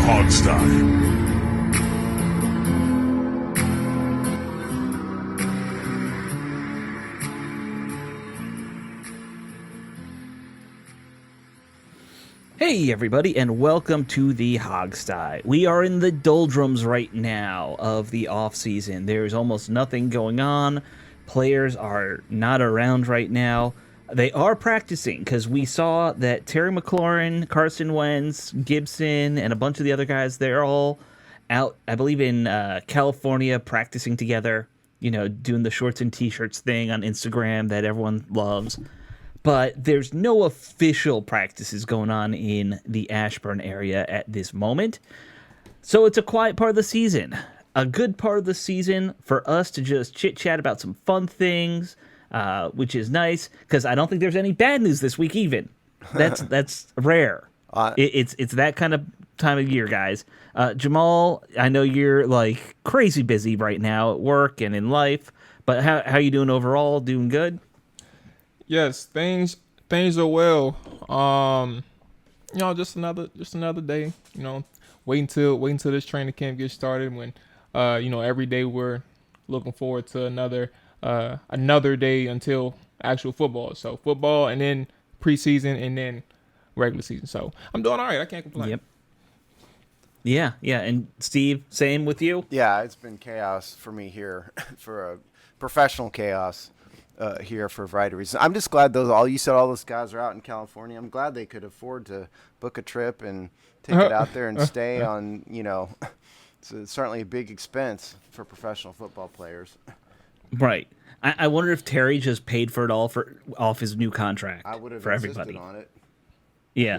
Hogstye. Hey everybody, and welcome to the Hogstye. We are in the doldrums right now of the off-season. There's almost nothing going on. Players are not around right now. They are practicing, because we saw that Terry McLaurin, Carson Wentz, Gibson, and a bunch of the other guys, they're all out, I believe, in California practicing together, doing the shorts and t-shirts thing on Instagram that everyone loves. But there's no official practices going on in the Ashburn area at this moment. So it's a quiet part of the season. A good part of the season for us to just chit-chat about some fun things, which is nice, because I don't think there's any bad news this week even. That's rare. It's that kind of time of year, guys. Jamal, I know you're like crazy busy right now at work and in life, but how you doing overall? Doing good? Yes, things are well. Just another day. Waiting till this training camp gets started. When, every day we're looking forward to another day until actual football. So football, and then preseason, and then regular season. So I'm doing all right. I can't complain. Yep. Yeah. And Steve, same with you? Yeah, it's been chaos for me here, for a professional chaos. Here for a variety of reasons. I'm just glad all those guys are out in California. I'm glad they could afford to book a trip and take it out there and stay on, it's certainly a big expense for professional football players. Right. I wonder if Terry just paid for it all off his new contract. I would have for insisted everybody on it. Yeah.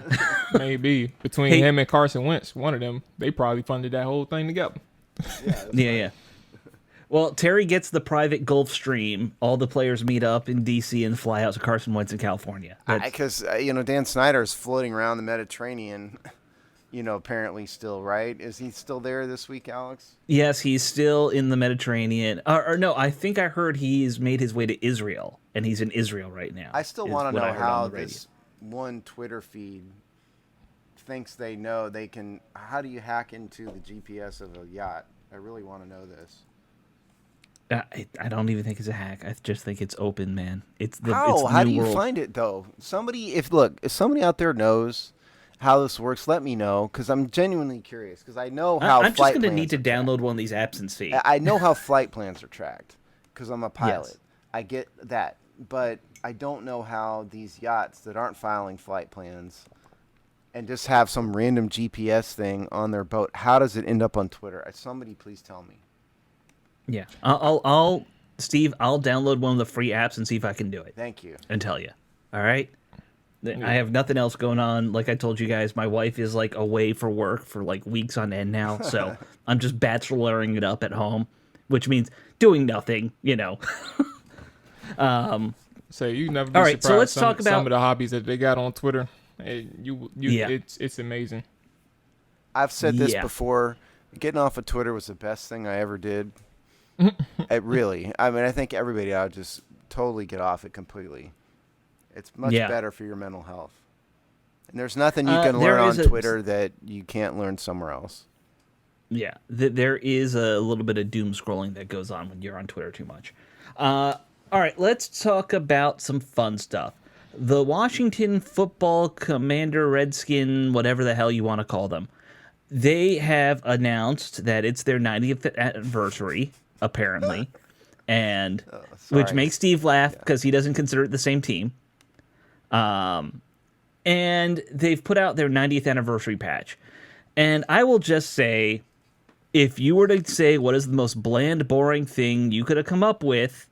Maybe between him and Carson Wentz, one of them, they probably funded that whole thing together. Yeah. Well, Terry gets the private Gulf Stream. All the players meet up in D.C. and fly out to Carson Wentz in California. Because, Dan Snyder is floating around the Mediterranean, apparently still, right? Is he still there this week, Alex? Yes, he's still in the Mediterranean. Or no, I think I heard he's made his way to Israel, and he's in Israel right now. I still want to know how this one Twitter feed thinks they know they can. How do you hack into the GPS of a yacht? I really want to know this. I don't even think it's a hack. I just think it's open, man. How do you find it though? If somebody out there knows how this works, let me know, because I'm genuinely curious. Because I know how I'm just going to need to download one of these apps and see. I know how flight plans are tracked because I'm a pilot. Yes. I get that, but I don't know how these yachts that aren't filing flight plans and just have some random GPS thing on their boat. How does it end up on Twitter? Somebody please tell me. Yeah, I'll Steve, I'll download one of the free apps and see if I can do it. Thank you. And tell you. All right? I have nothing else going on. Like I told you guys, my wife is like away for work for like weeks on end now, so I'm just bacheloring it up at home, which means doing nothing, So you never be all right, surprised. so let's talk about some of the hobbies that they got on Twitter. It's amazing. I've said this before. Getting off of Twitter was the best thing I ever did. I think everybody ought to just totally get off it completely. It's much better for your mental health. And there's nothing you can learn on Twitter that you can't learn somewhere else. Yeah, there is a little bit of doom scrolling that goes on when you're on Twitter too much. All right, let's talk about some fun stuff. The Washington Football Commander, Redskin, whatever the hell you want to call them, they have announced that it's their 90th anniversary, apparently, and which makes Steve laugh because he doesn't consider it the same team. And they've put out their 90th anniversary patch. And I will just say, if you were to say what is the most bland, boring thing you could have come up with,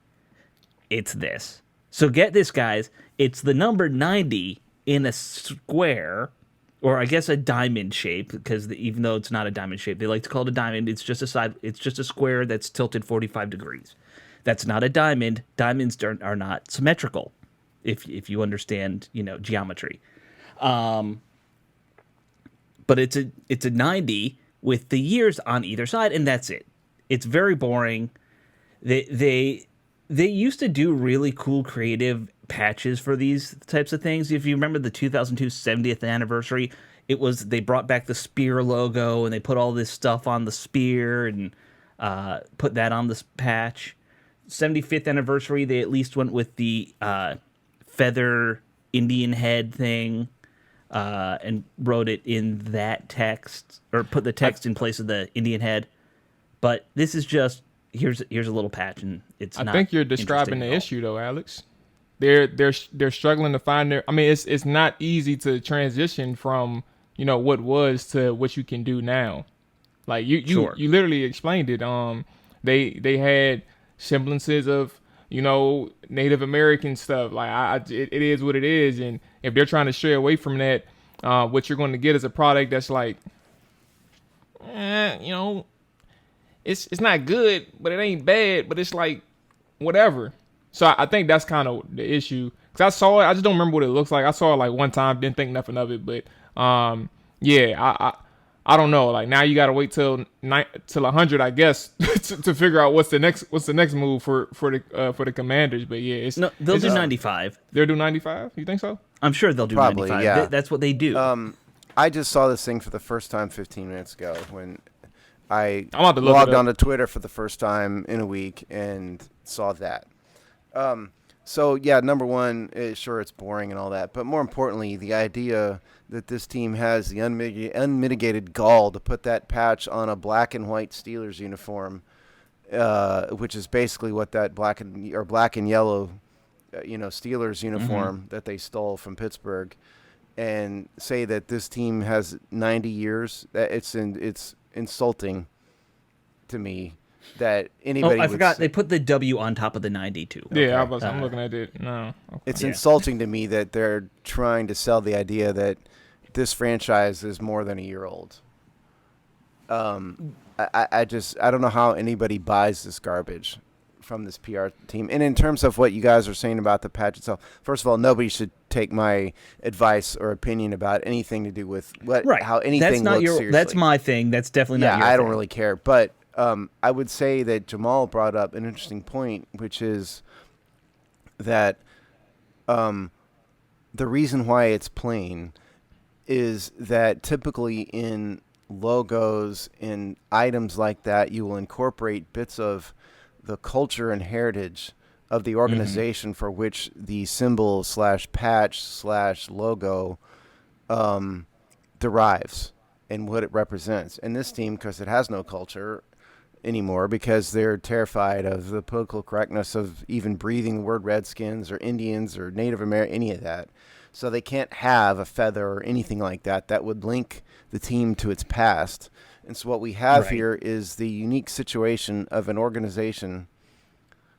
it's this. So get this, guys. It's the number 90 in a square, or I guess a diamond shape, because even though it's not a diamond shape, they like to call it a diamond. It's just a square that's tilted 45 degrees. That's not a diamond. Diamonds are not symmetrical, if you understand, geometry. But it's a 90 with the years on either side, and that's it. It's very boring. They used to do really cool creative patches for these types of things. If you remember the 2002 70th anniversary, they brought back the spear logo and they put all this stuff on the spear and put that on this patch. 75th anniversary, they at least went with the feather Indian head thing and wrote it in that text, or put the text in place of the Indian head. But this is just here's a little patch, and it's. I not think you're describing the interesting issue though, Alex. They're struggling to find their. I mean, it's not easy to transition from what was to what you can do now. Like you Sure. you literally explained it. They had semblances of Native American stuff. Like it is what it is, and if they're trying to stray away from that, what you're going to get is a product that's like, it's not good, but it ain't bad, but it's like whatever. So I think that's kind of the issue. Cause I saw it, I just don't remember what it looks like. I saw it like one time, didn't think nothing of it, but yeah, I don't know. Like now you got to wait till 100, I guess, to figure out what's the next move for the Commanders. But yeah, No, they'll do 95. They'll do 95. You think so? I'm sure they'll do Probably, 95. yeah. That's what they do. I just saw this thing for the first time 15 minutes ago when I I'm about to look logged it up. onto Twitter for the first time in a week and saw that. So yeah, number one, sure it's boring and all that, but more importantly, the idea that this team has the unmitigated gall to put that patch on a black and white Steelers uniform, which is basically what that black and yellow, Steelers uniform that they stole from Pittsburgh, and say that this team has 90 years. It's insulting to me that anybody. Oh, I would forgot. say- They put the W on top of the 92. Yeah, I'm looking at it. No, okay. It's Yeah. insulting to me that they're trying to sell the idea that this franchise is more than a year old. I don't know how anybody buys this garbage from this PR team. And in terms of what you guys are saying about the patch itself, first of all, nobody should take my advice or opinion about anything to do with how anything That's not looks your. seriously. That's my thing. That's definitely not. Yeah, your I don't thing. really care. But I would say that Jamal brought up an interesting point, which is that the reason why it's plain is that typically in logos and items like that, you will incorporate bits of the culture and heritage of the organization for which the symbol / patch / logo derives and what it represents. And this team, because it has no culture anymore, because they're terrified of the political correctness of even breathing the word Redskins or Indians or Native American, any of that. So they can't have a feather or anything like that that would link the team to its past. And so what we have Right. here is the unique situation of an organization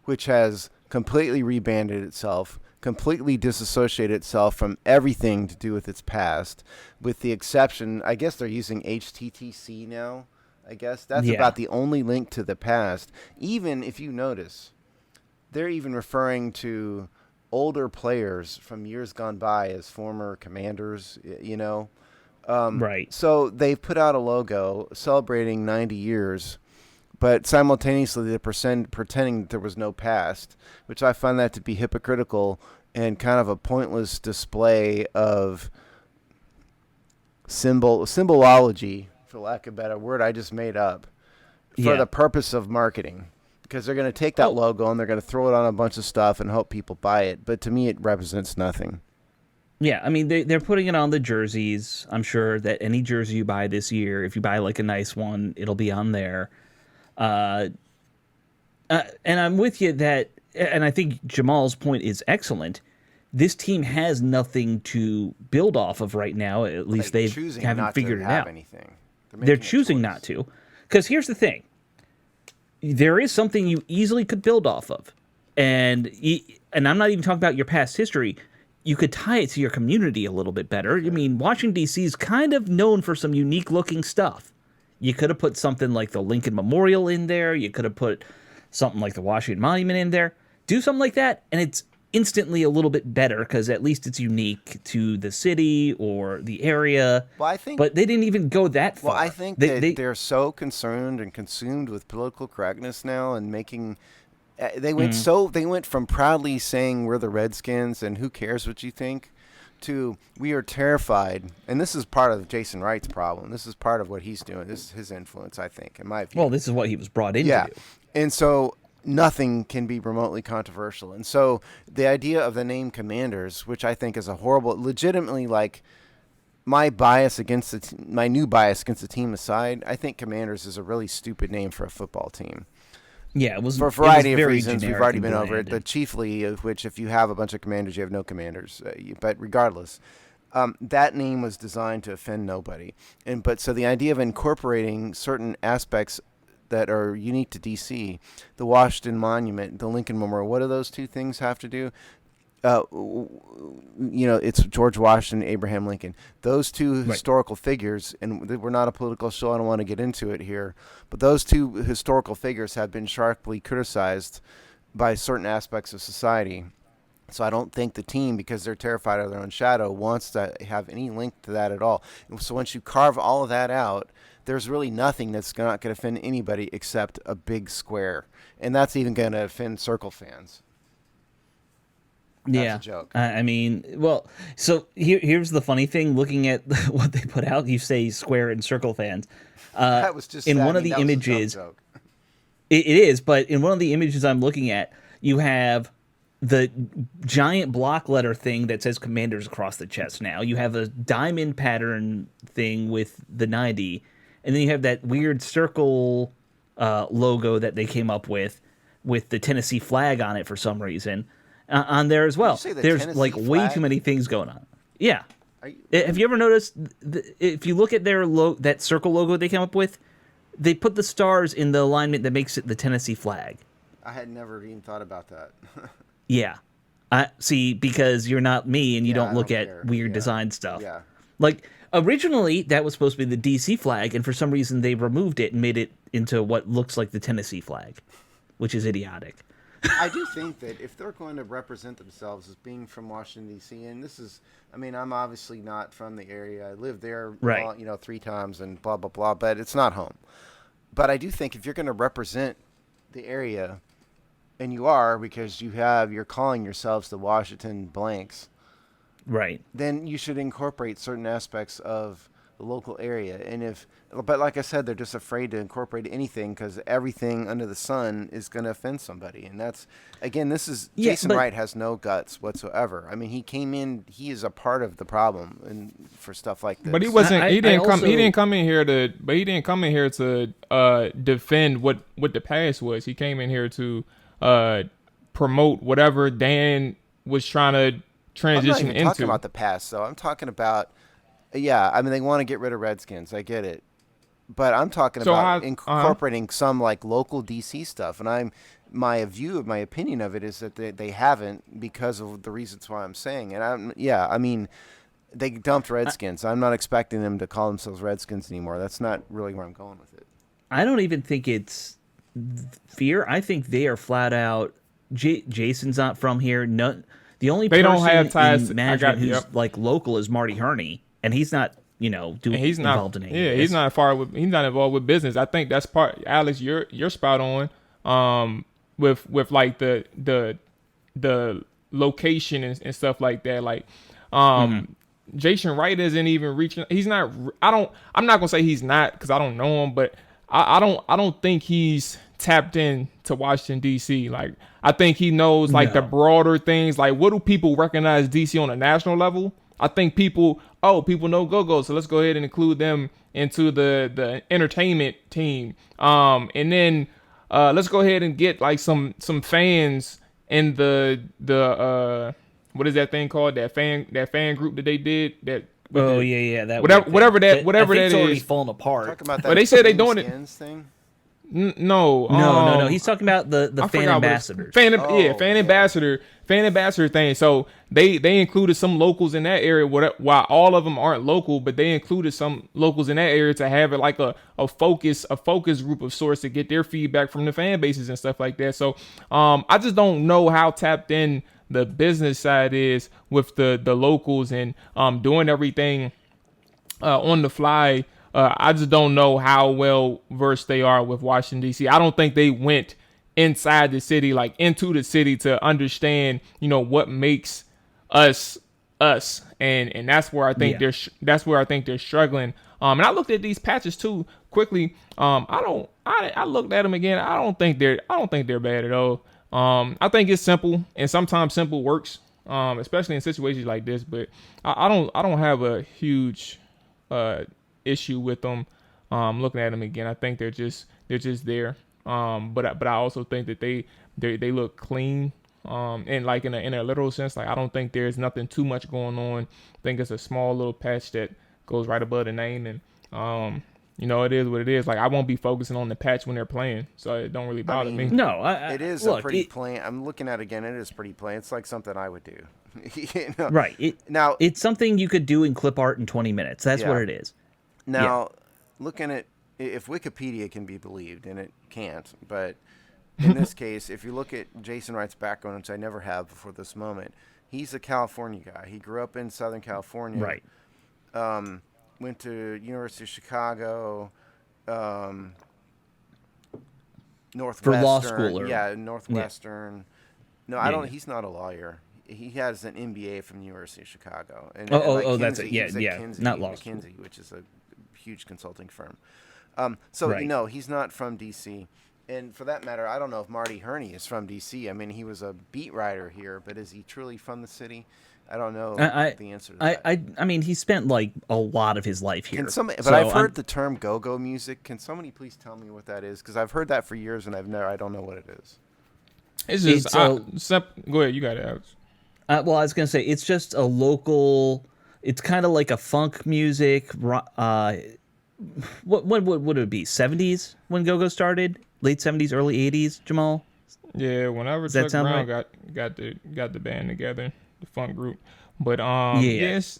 which has completely rebanded itself, completely disassociated itself from everything to do with its past, with the exception, I guess they're using HTTC now. I guess that's Yeah. about the only link to the past. Even if you notice, they're even referring to older players from years gone by as former Commanders, Right. So they've put out a logo celebrating 90 years, but simultaneously they're pretending that there was no past, which I find that to be hypocritical and kind of a pointless display of symbolology, for lack of a better word I just made up, for Yeah. the purpose of marketing. Because they're going to take that logo and they're going to throw it on a bunch of stuff and hope people buy it. But to me, it represents nothing. Yeah, I mean they're putting it on the jerseys. I'm sure that any jersey you buy this year, if you buy like a nice one, it'll be on there. And I'm with you that, and I think Jamal's point is excellent. This team has nothing to build off of right now. At least they choosing haven't not figured to it have out. anything. They're choosing not to, because here's the thing: there is something you easily could build off of, and I'm not even talking about your past history. You could tie it to your community a little bit better. I mean, Washington, D.C. is kind of known for some unique-looking stuff. You could have put something like the Lincoln Memorial in there. You could have put something like the Washington Monument in there. Do something like that, and it's instantly a little bit better because at least it's unique to the city or the area. Well, I think, but they didn't even go that far. well, I think they're so concerned and consumed with political correctness now and making. They went from proudly saying we're the Redskins and who cares what you think, to we are terrified, and this is part of Jason Wright's problem. This is part of what he's doing. This is his influence, I think, in my view. Well, this is what he was brought in to do. And so nothing can be remotely controversial. And so the idea of the name Commanders, which I think is a horrible, legitimately, like, my bias against my new bias against the team aside, I think Commanders is a really stupid name for a football team. Yeah, it was for a variety of very reasons. We've generic already and been over it, bland. but chiefly of which, if you have a bunch of Commanders, you have no Commanders. But regardless, that name was designed to offend nobody. But so the idea of incorporating certain aspects that are unique to DC, the Washington Monument, the Lincoln Memorial, what do those two things have to do? It's George Washington, Abraham Lincoln. Those two historical figures, and we're not a political show, I don't want to get into it here, but those two historical figures have been sharply criticized by certain aspects of society. So I don't think the team, because they're terrified of their own shadow, wants to have any link to that at all. And so once you carve all of that out, there's really nothing that's not going to offend anybody except a big square. And that's even going to offend Circle fans. That's a joke. I mean, well, so here's the funny thing. Looking at what they put out, you say square and circle fans. That was just in one of the that was a dumb images. joke. It is, but in one of the images I'm looking at, you have the giant block letter thing that says Commanders across the chest. Now you have a diamond pattern thing with the 90, and then you have that weird circle logo that they came up with the Tennessee flag on it for some reason. On there as well. There's Tennessee like way flag? too many things going on. Yeah. Have you ever noticed if you look at their that circle logo they came up with, they put the stars in the alignment that makes it the Tennessee flag. I had never even thought about that. Yeah. See, because you're not me and you Yeah, don't I look don't at care. weird Yeah. design stuff. Yeah. Like originally that was supposed to be the DC flag, and for some reason they removed it and made it into what looks like the Tennessee flag, which is idiotic. I do think that if they're going to represent themselves as being from Washington, D.C., and this is, I mean, I'm obviously not from the area. I lived there, Right. 3 times and blah, blah, blah, but it's not home. But I do think if you're going to represent the area, and you are because you're calling yourselves the Washington Blanks, Right. then you should incorporate certain aspects of the local area. But like I said, they're just afraid to incorporate anything because everything under the sun is going to offend somebody. And that's, again, Jason Wright has no guts whatsoever. I mean, he came in, he is a part of the problem and for stuff like this. But he wasn't. He didn't come. also- He didn't come in here to. But he didn't come in here to defend what the past was. He came in here to promote whatever Dan was trying to I'm transition not even into. talking about the past, though. I'm talking about, yeah, I mean, they want to get rid of Redskins. I get it. But I'm talking about incorporating some like local DC stuff, and my opinion of it is that they haven't because of the reasons why I'm saying. And I mean, they dumped Redskins. I'm not expecting them to call themselves Redskins anymore. That's not really where I'm going with it. I don't even think it's fear. I think they are flat out. Jason's not from here. No, the only They person don't have ties. in management who's Yep. like local is Marty Herney, and he's not. Doing And he's not involved in any. Yeah, of he's this. not he's not involved with business. I think that's part. Alex, you're spot on. With like the location and stuff like that. Like, Jason Wright isn't even reaching. He's not. I'm not gonna say he's not because I don't know him, but I don't think he's tapped in to Washington D.C. Like, I think he knows like the broader things. Like, what do people recognize D.C. on a national level? I think people know Go-Go, so let's go ahead and include them into the entertainment team. And then let's go ahead and get like some fans in the what is that thing called? That fan group that they did that. Oh yeah, that whatever that I think it's already is. falling apart. Talking about that. But they said they doing it. Skins thing. No, No. He's talking about the I fan forgot what ambassadors. fan ambassador thing. So they included some locals in that area. While all of them aren't local, but they included some locals in that area to have it like a focus group of sorts to get their feedback from the fan bases and stuff like that. So I just don't know how tapped in the business side is with the locals and doing everything on the fly. I just don't know how well versed they are with Washington, D.C. I don't think they went inside the city, like into the city to understand, what makes us us, and that's where I think Yeah. that's where I think they're struggling. And I looked at these patches too quickly. I looked at them again. I don't think they're bad at all. I think it's simple, and sometimes simple works, especially in situations like this. But I don't have a huge issue with them. Looking at them again, I think they're just there. But I also think that they look clean. And like in a literal sense, like I don't think there's nothing too much going on. I think it's a small little patch that goes right above the name, and it is what it is. Like I won't be focusing on the patch when they're playing, so it don't really bother me. No, It is look, a pretty plain. I'm looking at it again. It is pretty plain. It's like something I would do. right. Now, It's something you could do in clip art in 20 minutes. That's Yeah. what it is. now, looking at if Wikipedia can be believed, and it can't, but in this case, if you look at Jason Wright's background, which I never have before this moment, he's a California guy. He grew up in Southern California. Right. Went to University of Chicago, Northwestern. law school, or- Yeah, Northwestern. No, I Yeah, don't. yeah. He's not a lawyer. He has an MBA from the University of Chicago. And, That's it. Kinsey- Yeah, he's at yeah, Kinsey, not law school. McKinsey, which is a huge consulting firm. So Right. no, he's not from DC. And for that matter, I don't know if Marty Herney is from DC. I mean, he was a beat writer here, but is he truly from the city? I don't know the answer to that. I mean, he spent like a lot of his life here. But I've heard the term go-go music. Can somebody please tell me what that is? Because I've heard that for years and I don't know what it is. It's just It's go ahead. You got it, Alex. well, I was gonna say it's just a local. It's kind of like a funk music. What would it be? 70s when go-go started? Late 70s, early 80s. Jamal. Yeah, whenever Does that Chuck sound Brown right? got the band together, the funk group. But Yeah. it's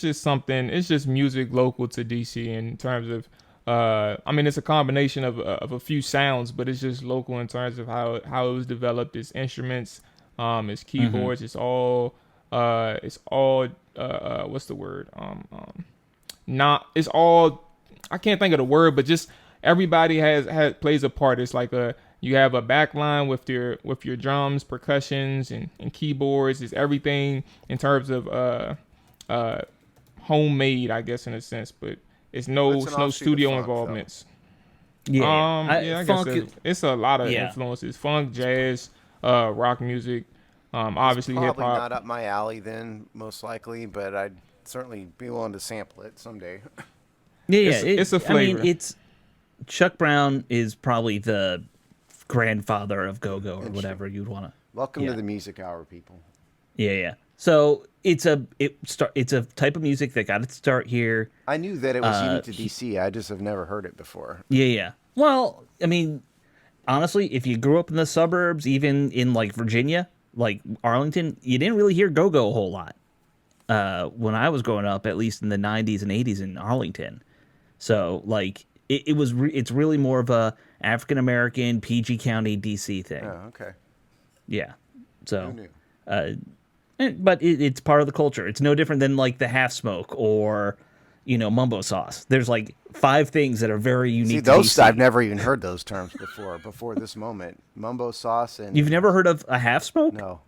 just something. It's just music local to DC in terms of. I mean, it's a combination of a few sounds, but it's just local in terms of how it was developed. Its instruments, its keyboards. It's all what's the word? Not. It's all. I can't think of the word, but just everybody has plays a part. It's like you have a back line with your drums, percussions, and keyboards. It's everything in terms of homemade, I guess, in a sense, but it's no It's an offshoot of studio funk, involvements. Yeah. I funk. guess it's a lot of Yeah. influences: funk, jazz, rock music, obviously hip Probably hop. not up my alley then, most likely, but I'd certainly be willing to sample it someday. Yeah, It's a I flavor. mean, it's Chuck Brown is probably the grandfather of go-go or whatever you'd want to. Welcome Yeah. to the music hour, people. Yeah. So it's a type of music that got its start here. I knew that it was unique to DC. I just have never heard it before. Yeah. Well, I mean, honestly, if you grew up in the suburbs, even in like Virginia, like Arlington, you didn't really hear go-go a whole lot. When I was growing up, at least in the 90s and 80s in Arlington. So like it's really more of a African American PG County DC thing. Oh, okay. Yeah. So Who knew? but it's part of the culture. It's no different than like the half smoke or mumbo sauce. There's like 5 things that are very unique. See, to those DC. I've never even heard those terms before this moment. Mumbo sauce and You've never heard of a half smoke? no.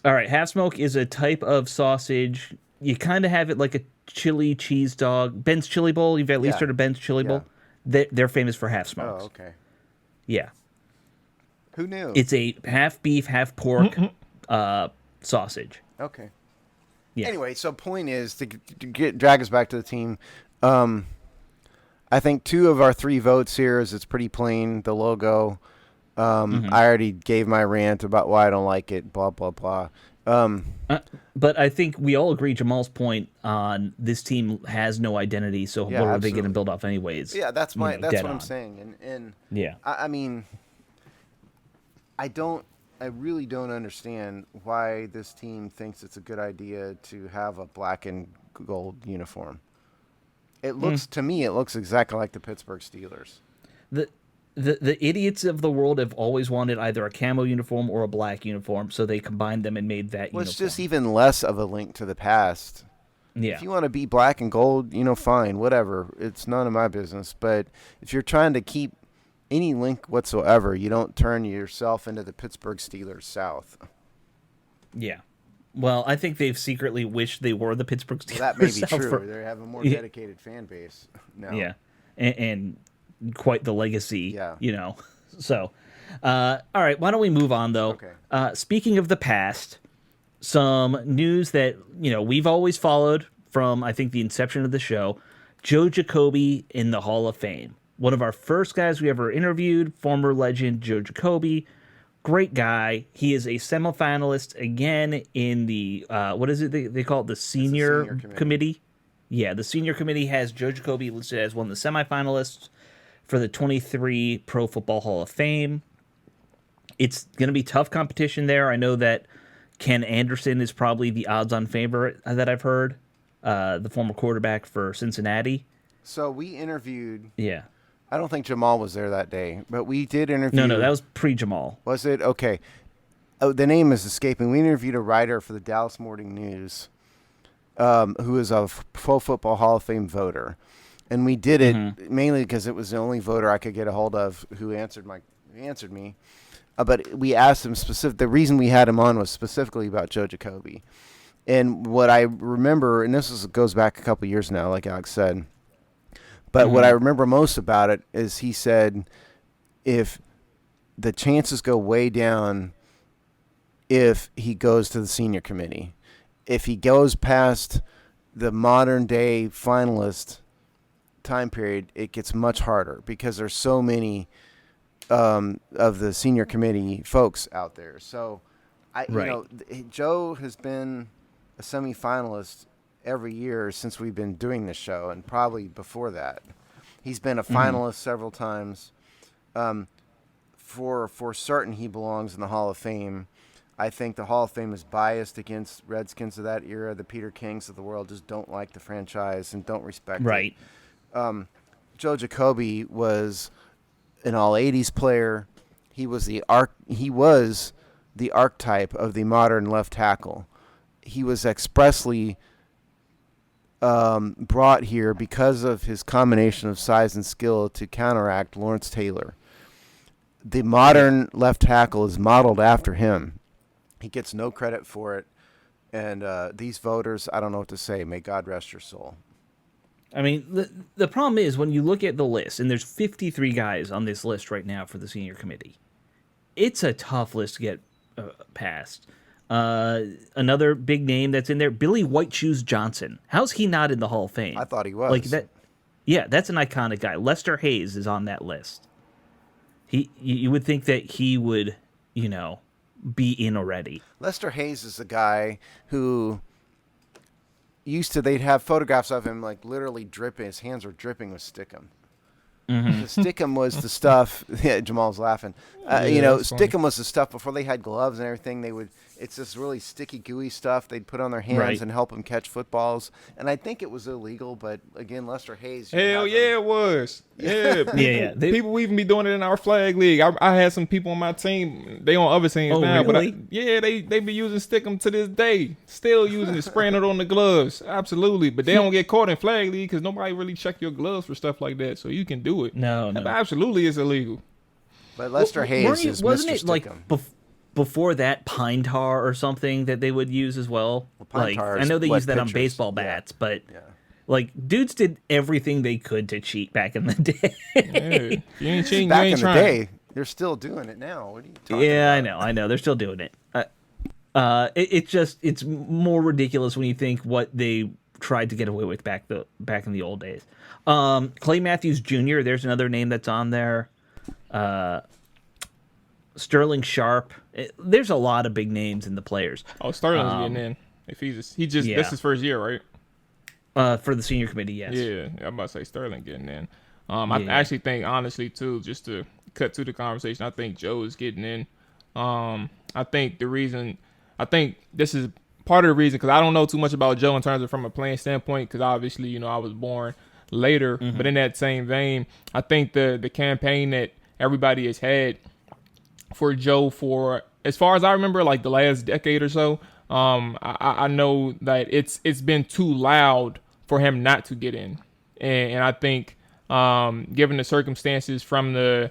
All right, half smoke is a type of sausage. You kind of have it like a chili cheese dog. Ben's Chili Bowl. You've at least Yeah. heard of Ben's Chili Bowl. They're famous for half Oh, smokes. okay. Yeah, Who knew? it's a half beef, half pork sausage. Okay. Yeah. Anyway, so point is to drag us back to the team. I think 2 of our 3 votes here is it's pretty plain. The logo. I already gave my rant about why I don't like it. Blah blah blah. But I think we all agree Jamal's point on this team has no identity. So Yeah, what are they going to absolutely. build off anyways? Yeah, that's dead what I'm on. saying. And Yeah. I mean, I really don't understand why this team thinks it's a good idea to have a black and gold uniform. It looks to me, it looks exactly like the Pittsburgh Steelers. The idiots of the world have always wanted either a camo uniform or a black uniform, so they combined them and made that Well, uniform. it's just even less of a link to the past. Yeah. If you want to be black and gold, fine, whatever. It's none of my business. But if you're trying to keep any link whatsoever, you don't turn yourself into the Pittsburgh Steelers South. Yeah. Well, I think they've secretly wished they were the Pittsburgh Steelers. Well, that may be South true. for- They have a more Yeah. dedicated fan base now. Yeah, and quite the legacy. Yeah. So, all right. Why don't we move on though? Okay. Speaking of the past, some news that we've always followed from I think the inception of the show. Joe Jacoby in the Hall of Fame. One of our first guys we ever interviewed, former legend Joe Jacoby. Great guy. He is a semifinalist again in the what is it they call it, the senior senior committee. committee. Yeah, the senior committee has Joe Jacoby listed as one of the semifinalists for the 23 Pro Football Hall of Fame. It's going to be tough competition there. I know that Ken Anderson is probably the odds-on favorite that I've heard, the former quarterback for Cincinnati. So we interviewed. Yeah. I don't think Jamal was there that day, but we did interview. No, that was pre-Jamal. Was it? Okay. Oh, the name is escaping. We interviewed a writer for the Dallas Morning News, who is a Pro Football Hall of Fame voter, and we did it mainly because it was the only voter I could get a hold of who answered me. But we asked him specific. The reason we had him on was specifically about Joe Jacoby, and what I remember, and goes back a couple years now, like Alex said. But what I remember most about it is he said, if the chances go way down, if he goes to the senior committee, if he goes past the modern day finalist time period, it gets much harder because there's so many of the senior committee folks out there. So, Joe has been a semifinalist every year since we've been doing this show, and probably before that. He's been a finalist several times. For certain, he belongs in the Hall of Fame. I think the Hall of Fame is biased against Redskins of that era. The Peter Kings of the world just don't like the franchise and don't respect it. Joe Jacoby was an All-80s player. He was the archetype of the modern left tackle. He was expressly brought here because of his combination of size and skill to counteract Lawrence Taylor. The modern left tackle is modeled after him. He gets no credit for it. And these voters, I don't know what to say. May God rest your soul. I mean, the problem is when you look at the list, and there's 53 guys on this list right now for the senior committee. It's a tough list to get past. Another big name that's in there, Billy White Shoes Johnson. How's he not in the Hall of Fame? I thought he was. Like that. Yeah, that's an iconic guy. Lester Hayes is on that list. You would think that he would, be in already. Lester Hayes is the guy who they'd have photographs of him like literally dripping. His hands were dripping with stickum. The stickum was the stuff. Yeah, Jamal's laughing. Stickum was the stuff before they had gloves and everything. It's this really sticky, gooey stuff they'd put on their hands and help them catch footballs. And I think it was illegal, but again, Lester Hayes. Hell yeah, it was. Yeah, Yeah. People even be doing it in our flag league. I had some people on my team. They on other teams now, really? but they be using stickum to this day. Still using it, spraying it on the gloves. Absolutely, but they don't get caught in flag league because nobody really check your gloves for stuff like that. So you can do it. No. But absolutely, it's illegal. But Lester Hayes is wasn't Mr. it like Stickum. before that pine tar or something that they would use as well? Pine tar I is know they wet use that on pitchers. baseball Yeah. bats, but Yeah. like dudes did everything they could to cheat back in the day. Yeah. You ain't cheating, Back you ain't in the trying. day, they're still doing it now. What are you talking Yeah, about? I know. They're still doing it. It's more ridiculous when you think what they tried to get away with back in the old days. Clay Matthews Jr. There's another name that's on there. Sterling Sharp. There's a lot of big names in the players. Oh, Sterling's getting in. If he just Yeah. that's his first year, right? For the senior committee, yes. Yeah, I'm about to say Sterling getting in. I Yeah. actually think, honestly, too, just to cut to the conversation, I think Joe is getting in. I think this is part of the reason, because I don't know too much about Joe in terms of from a playing standpoint, because obviously, I was born later. But in that same vein, I think the campaign that everybody has had for Joe for, as far as I remember, like the last decade or so, I know that it's been too loud for him not to get in. And I think given the circumstances from the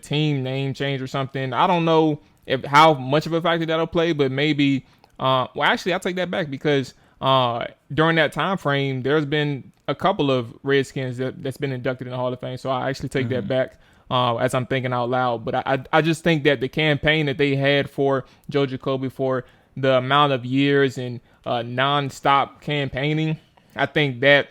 team name change or something, I don't know how much of a factor that'll play, but maybe Well, actually, I take that back because during that time frame, there's been a couple of Redskins that's been inducted in the Hall of Fame. So I actually take that back as I'm thinking out loud. But I just think that the campaign that they had for Joe Jacoby for the amount of years and nonstop campaigning, I think that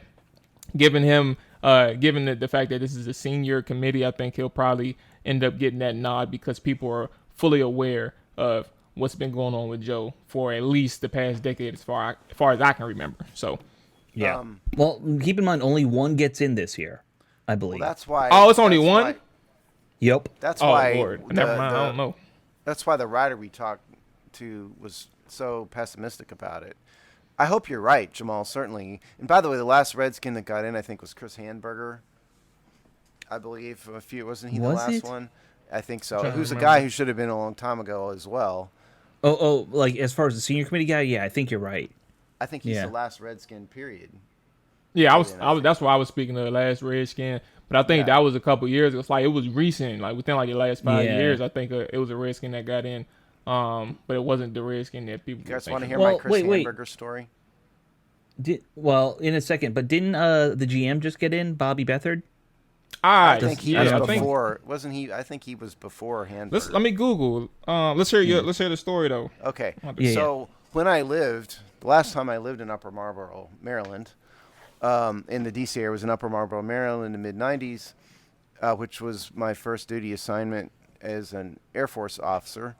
given him, given the fact that this is a senior committee, I think he'll probably end up getting that nod because people are fully aware of what's been going on with Joe for at least the past decade, as far as I can remember. So, Yeah. Well, keep in mind, only one gets in this year, I believe. Well, that's why. oh, it's only that's one. why- Yep. That's Oh why. Lord, never mind. I don't know. That's why the writer we talked to was so pessimistic about it. I hope you're right, Jamal. Certainly. And by the way, the last Redskin that got in, I think, was Chris Handberger. I believe wasn't he the Was last it? one? I think so. Trying to Who's a remember. guy who should have been a long time ago as well. Like as far as the senior committee guy, yeah, I think you're right. I think he's Yeah. the last Redskin. Period. Yeah, I Yeah, was. That's why I was speaking of the last Redskin. But I think Yeah. that was a couple years. It's like it was recent, like within like the last 5 Yeah. years. I think it was a Redskin that got in, but it wasn't the Redskin that people. You guys were want to thinking. hear Well, my Chris wait. Handberger story? In a second, but didn't the GM just get in, Bobby Bethard? I think he yeah, was I think. before. Wasn't he? I think he was before Handberger. Let me Google. Let's hear the story though. Okay. Yeah, So when I lived, the last time I lived in Upper Marlboro, Maryland, in the DC area, was in Upper Marlboro, Maryland in the mid-'90s, which was my first duty assignment as an Air Force officer.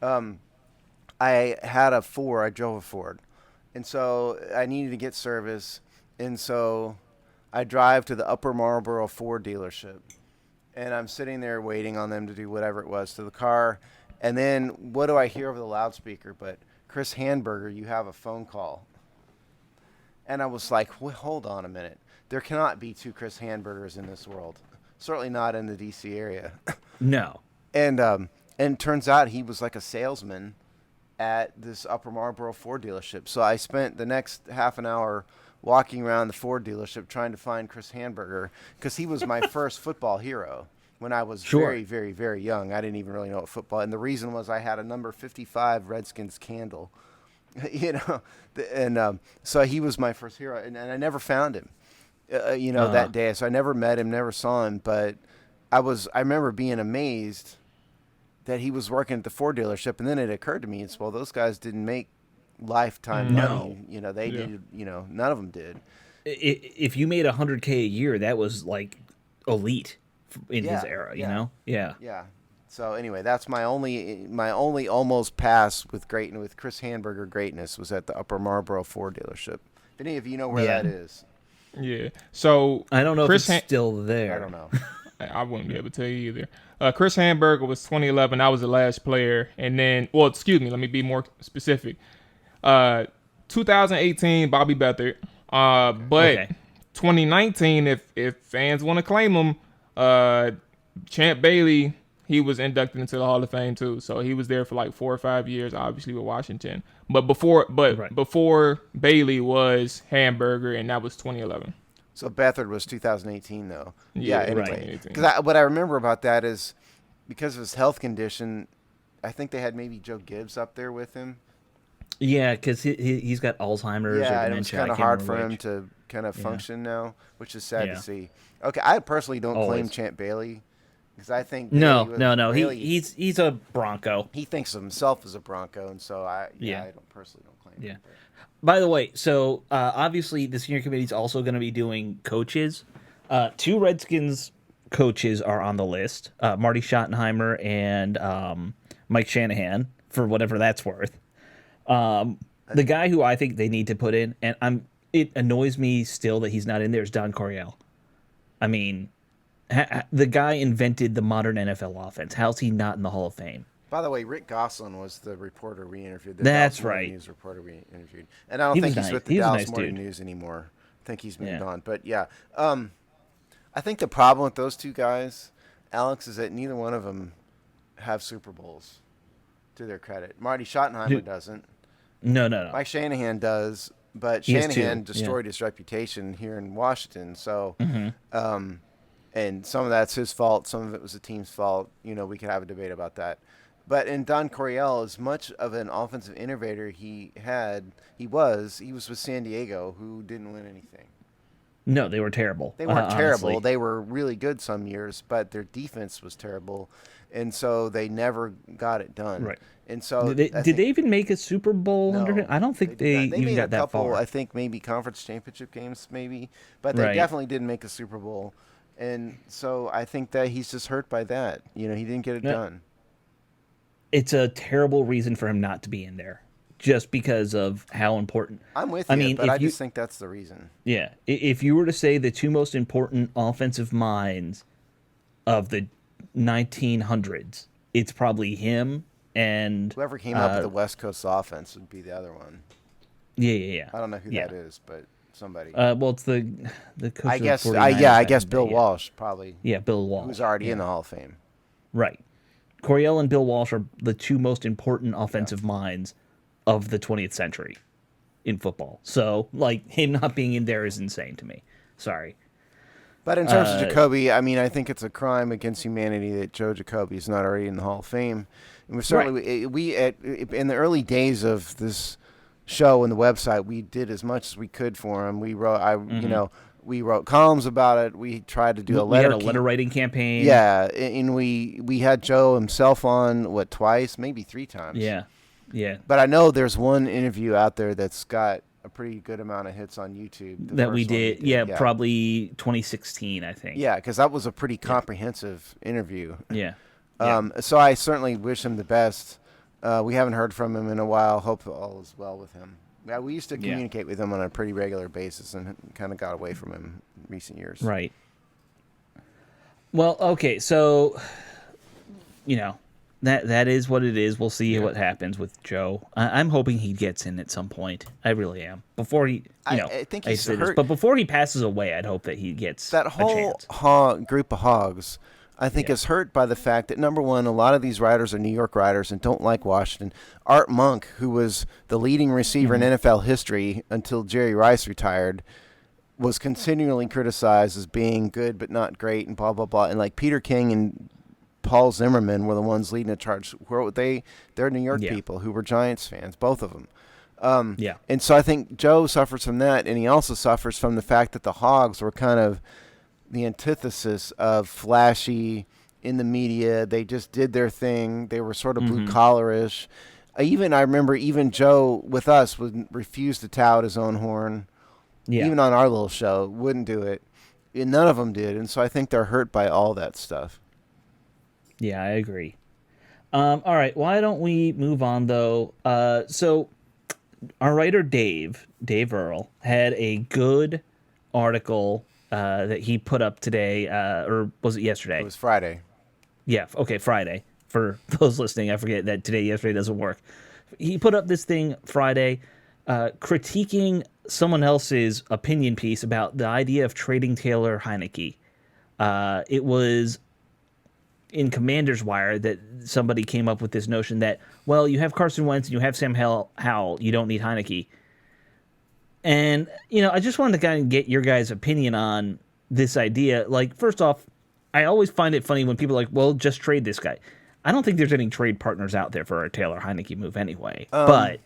I had a Ford. I drove a Ford. And so I needed to get service. And so I drive to the Upper Marlboro Ford dealership. And I'm sitting there waiting on them to do whatever it was to the car. And then what do I hear over the loudspeaker? But Chris Handberger, you have a phone call. And I was like, well, hold on a minute. There cannot be two Chris Handbergers in this world. Certainly not in the D.C. area. No. And it turns out he was like a salesman at this Upper Marlboro Ford dealership. So I spent the next half an hour walking around the Ford dealership trying to find Chris Handberger because he was my first football hero when I was Sure. very, very, very young. I didn't even really know what football. And the reason was I had a number 55 Redskins candle, and so he was my first hero. And I never found him, that day. So I never met him, never saw him. But I remember being amazed that he was working at the Ford dealership, and then it occurred to me, it's, well, those guys didn't make lifetime No. money. They did. None of them did. If you made $100K a year, that was like elite in his Yeah, era. yeah. You know? Yeah. Yeah. So anyway, that's my only almost pass with Chris Handberger greatness was at the Upper Marlboro Ford dealership. If any of you know where Yeah. that is, Yeah. So I don't know Chris if it's still there. I don't know. I wouldn't be able to tell you either. Chris Handberger was 2011. I was the last player, and then, well, excuse me. Let me be more specific. 2018, Bobby Bethard. But Okay. 2019, if fans want to claim him, Champ Bailey, he was inducted into the Hall of Fame too. So he was there for like 4 or 5 years, obviously with Washington. But before Bailey was Handberger, and that was 2011. So Bethard was 2018 though. Yeah, Anyway, right. because what I remember about that is because of his health condition, I think they had maybe Joe Gibbs up there with him. Yeah, because he's got Alzheimer's or Yeah, dementia. and it was I kind of can't hard remember for him which. to kind of function now, which is sad Yeah. to see. Okay, I personally don't claim Always. Champ Bailey because I think No. Bailey, He's a Bronco. he thinks of himself as a Bronco, and so I personally don't claim Yeah. him. By the way, so obviously the senior committee is also going to be doing coaches. 2 Redskins coaches are on the list: Marty Schottenheimer and Mike Shanahan, for whatever that's worth. The guy who I think they need to put in, and it annoys me still that he's not in there, is Don Coryell. I mean, the guy invented the modern NFL offense. How's he not in the Hall of Fame? By the way, Rick Gosselin was the reporter we interviewed. The That's Dallas Morning right. News reporter we interviewed, and I don't He think was he's nice. with the He was a Dallas nice Morning dude. News anymore. I think he's moved Yeah. on. But yeah, I think the problem with those two guys, Alex, is that neither one of them have Super Bowls. To their credit, Marty Schottenheimer Dude. doesn't. No. Mike Shanahan does, but He has Shanahan two, destroyed his reputation here in Washington. So, Mm-hmm. and some of that's his fault. Some of it was the team's fault. We could have a debate about that. But in Don Coryell, as much of an offensive innovator he was with San Diego, who didn't win anything. No, they were terrible. They weren't terrible. Honestly. They were really good some years, but their defense was terrible, and so they never got it done. Right. And so Did they even make a Super Bowl under him? I don't think they did not. even made got a that couple, far. I think maybe conference championship games, maybe, but they Right. definitely didn't make a Super Bowl. And so I think that he's just hurt by that. You know, he didn't get it Yeah. done. It's a terrible reason for him not to be in there, just because of how important. I'm with you, I mean, but if I you- just think that's the reason. Yeah, if you were to say the two most important offensive minds of the 1900s, it's probably him and Whoever came up with the West Coast offense would be the other one. yeah. I don't know who Yeah. that is, but somebody. Well, it's the coach. I of the guess. 49ers I back guess in the Bill day, Walsh probably, Yeah, Bill Walsh. who's already in the Hall of Fame. Right. Coryell and Bill Walsh are the two most important offensive minds of the 20th century in football. So, like, him not being in there is insane to me. Sorry. But in terms of Jacoby, I mean, I think it's a crime against humanity that Joe Jacoby is not already in the Hall of Fame. And we certainly in the early days of this show and the website, we did as much as we could for him. We wrote, we wrote columns about it. We tried to do a We letter. had a letter writing campaign. Yeah, and we had Joe himself on twice, maybe 3 times. Yeah. But I know there's one interview out there that's got a pretty good amount of hits on YouTube. the That first we one did. Yeah, probably 2016, I think. Yeah, because that was a pretty comprehensive interview. Yeah. So I certainly wish him the best. We haven't heard from him in a while. Hope all is well with him. Yeah, we used to communicate with him on a pretty regular basis and kind of got away from him in recent years. Right. Well, okay, so that is what it is. We'll see what happens with Joe. I'm hoping he gets in at some point. I really am. Before he, I think he's say this, hurt. but before he passes away, I'd hope that he gets That a whole chance. group of hogs, I think, is hurt by the fact that, number one, a lot of these writers are New York writers and don't like Washington. Art Monk, who was the leading receiver in NFL history until Jerry Rice retired, was continually criticized as being good but not great and blah, blah, blah. And like Peter King and Paul Zimmerman were the ones leading the charge. They're New York people who were Giants fans, both of them. And so I think Joe suffers from that, and he also suffers from the fact that the Hogs were kind of the antithesis of flashy in the media. They just did their thing. They were sort of blue-collarish. I remember Joe with us would refuse to tout his own horn. Yeah. Even on our little show, wouldn't do it. And none of them did, and so I think they're hurt by all that stuff. Yeah, I agree. All right, why don't we move on, though? So our writer Dave Earl, had a good article that he put up today, or was it yesterday? It was Friday. Yeah, okay, Friday. For those listening, I forget that yesterday doesn't work. He put up this thing Friday critiquing someone else's opinion piece about the idea of trading Taylor Heineke. It was in Commander's Wire that somebody came up with this notion that, well, you have Carson Wentz and you have Sam Howell, you don't need Heineke. And, I just wanted to kind of get your guys' opinion on this idea. Like, first off, I always find it funny when people are like, well, just trade this guy. I don't think there's any trade partners out there for a Taylor Heineke move anyway. But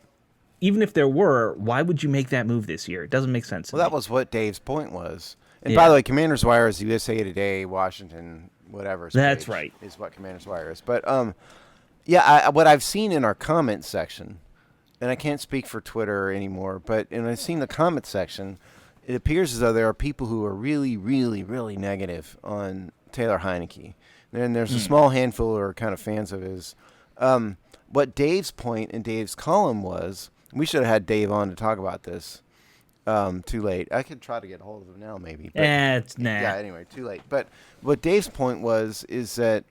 even if there were, why would you make that move this year? It doesn't make sense to me. That was what Dave's point was. And by the way, Commander's Wire is USA Today, Washington, whatever. That's right. Is what Commander's Wire is. But, what I've seen in our comment section, and I can't speak for Twitter anymore, but I've seen the comment section, it appears as though there are people who are really, really, really negative on Taylor Heineke. And there's a small handful who are kind of fans of his. What Dave's point in Dave's column was, we should have had Dave on to talk about this. Too late. I could try to get a hold of him now, maybe. But, Yeah, anyway, too late. But what Dave's point is that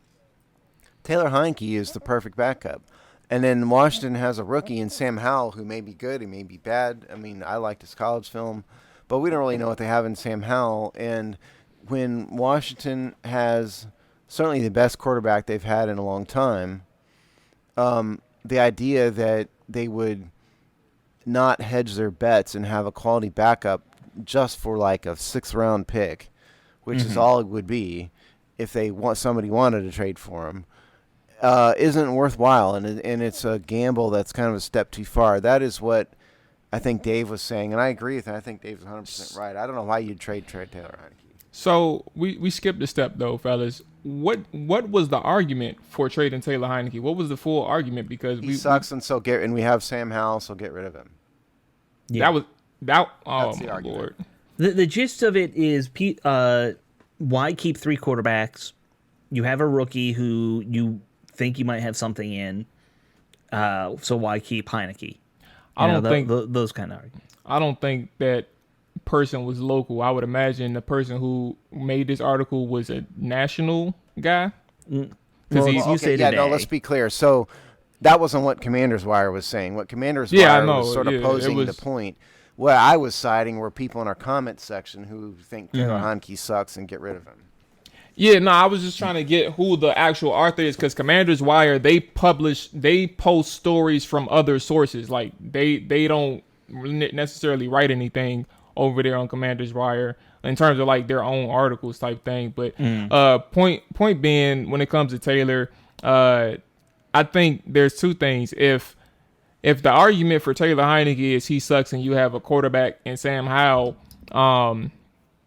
Taylor Heineke is the perfect backup. And then Washington has a rookie in Sam Howell who may be good, he may be bad. I mean, I liked his college film, but we don't really know what they have in Sam Howell. And when Washington has certainly the best quarterback they've had in a long time, the idea that they would not hedge their bets and have a quality backup just for like a 6th-round pick, which is all it would be if somebody wanted to trade for him. isn't worthwhile, and it's a gamble that's kind of a step too far. That is what I think Dave was saying, and I agree with him. I think Dave's 100% right. I don't know why you'd trade Taylor Heineke. So we skipped a step though, fellas. What was the argument for trading Taylor Heineke? What was the full argument? Because He sucks, and we have Sam Howell, so get rid of him. Yeah. Oh That's the my argument. lord. The gist of it is, why keep three quarterbacks? You have a rookie who you think you might have something in, so why keep Heineke? I don't think those kind of arguments. I don't think that person was local. I would imagine the person who made this article was a national guy. Well, he's- you say today. let's be clear. So that wasn't what Commander's Wire was saying. What Commander's Yeah, I Wire know. was sort of Yeah, it posing was- the point. What I was citing were people in our comment section who think Taylor Heineke sucks and get rid of him. Yeah, no, I was just trying to get who the actual author is because Commander's Wire, they post stories from other sources. Like they don't necessarily write anything over there on Commander's Wire in terms of like their own articles type thing. But point being, when it comes to Taylor, I think there's two things. If the argument for Taylor Heineke is he sucks and you have a quarterback in Sam Howell,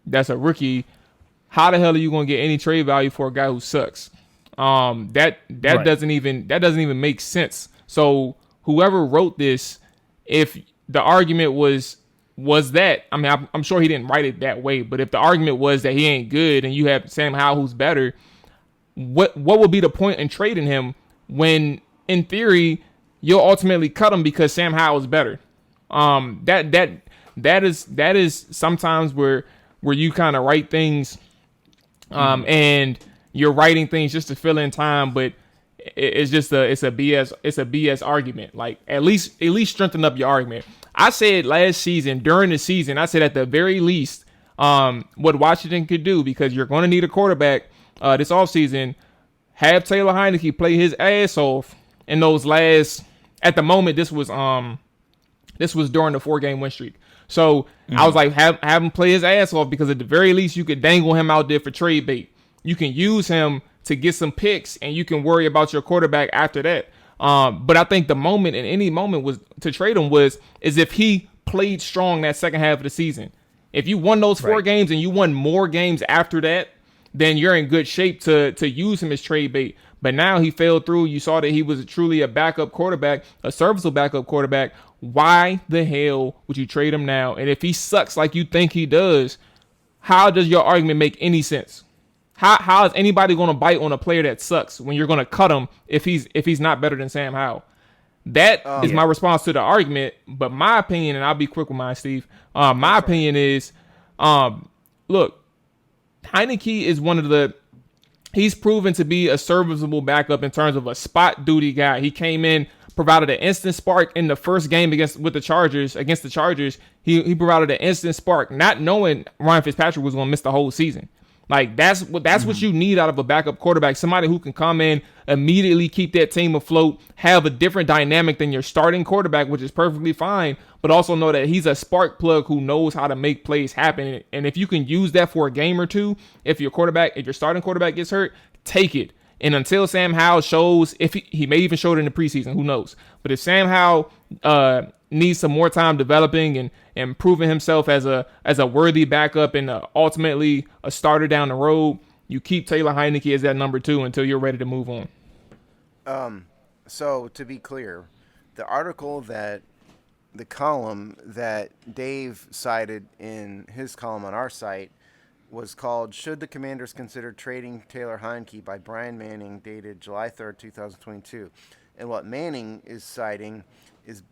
that's a rookie, how the hell are you going to get any trade value for a guy who sucks? That Right. doesn't even make sense. So whoever wrote this, if the argument was that, I mean, I'm sure he didn't write it that way, but if the argument was that he ain't good and you have Sam Howell who's better, what would be the point in trading him when in theory you'll ultimately cut him because Sam Howell is better? That is sometimes where you kind of write things, and you're writing things just to fill in time, but it's a BS argument. Like at least strengthen up your argument. I said last season during the season, I said at the very least, what Washington could do, because you're going to need a quarterback this offseason, have Taylor Heineke play his ass off in those last. At the moment, this was during the 4-game win streak. So I was like, have him play his ass off, because at the very least you could dangle him out there for trade bait. You can use him to get some picks, and you can worry about your quarterback after that. But I think the moment, in any moment, was to trade him is if he played strong that second half of the season. If you won those 4 games and you won more games after that, then you're in good shape to use him as trade bait. But now he fell through. You saw that he was truly a backup quarterback, a serviceable backup quarterback. Why the hell would you trade him now? And if he sucks like you think he does, how does your argument make any sense? How is anybody going to bite on a player that sucks when you're going to cut him if he's not better than Sam Howell? That is my response to the argument. But my opinion, and I'll be quick with mine, Steve. My opinion is, look, Heineke is he's proven to be a serviceable backup in terms of a spot duty guy. He came in, provided an instant spark in the first game against the Chargers. He provided an instant spark, not knowing Ryan Fitzpatrick was going to miss the whole season. Like that's what you need out of a backup quarterback. Somebody who can come in, immediately keep that team afloat, have a different dynamic than your starting quarterback, which is perfectly fine, but also know that he's a spark plug who knows how to make plays happen. And if you can use that for a game or two, if your starting quarterback gets hurt, take it. And until Sam Howell shows, if he may even show it in the preseason, who knows? But if Sam Howell needs some more time developing and proving himself as a worthy backup and ultimately a starter down the road, you keep Taylor Heineke as that number 2 until you're ready to move on. So to be clear, the column that Dave cited in his column on our site was called "Should the Commanders Consider Trading Taylor Heineke" by Brian Manning, dated July 3rd, 2022. And what Manning is citing is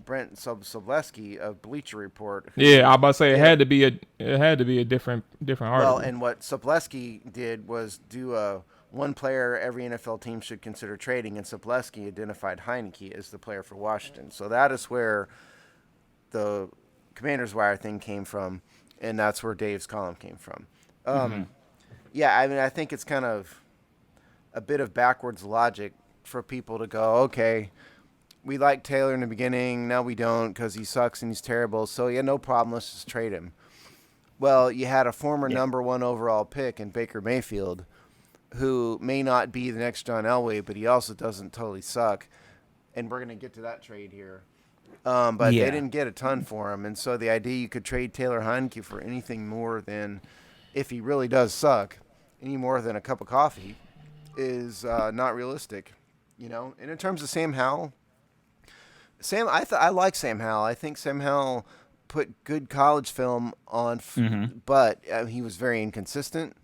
Brent Sobleski of Bleacher Report. Yeah, I was about to say it had to be a different article. Well, and what Sobleski did was do a one player every NFL team should consider trading, and Sobleski identified Heineke as the player for Washington. So that is where the Commander's Wire thing came from, and that's where Dave's column came from. Yeah, I mean, I think it's kind of a bit of backwards logic for people to go, okay, we liked Taylor in the beginning, now we don't because he sucks and he's terrible, so yeah, no problem, let's just trade him. Well, you had a former number 1 overall pick in Baker Mayfield who may not be the next John Elway, but he also doesn't totally suck. And we're going to get to that trade here. But they Yeah. didn't get a ton for him. And so the idea you could trade Taylor Heineke for anything more than, if he really does suck, any more than a cup of coffee is not realistic. And in terms of Sam Howell, I like Sam Howell. I think Sam Howell put good college film on, but he was very inconsistent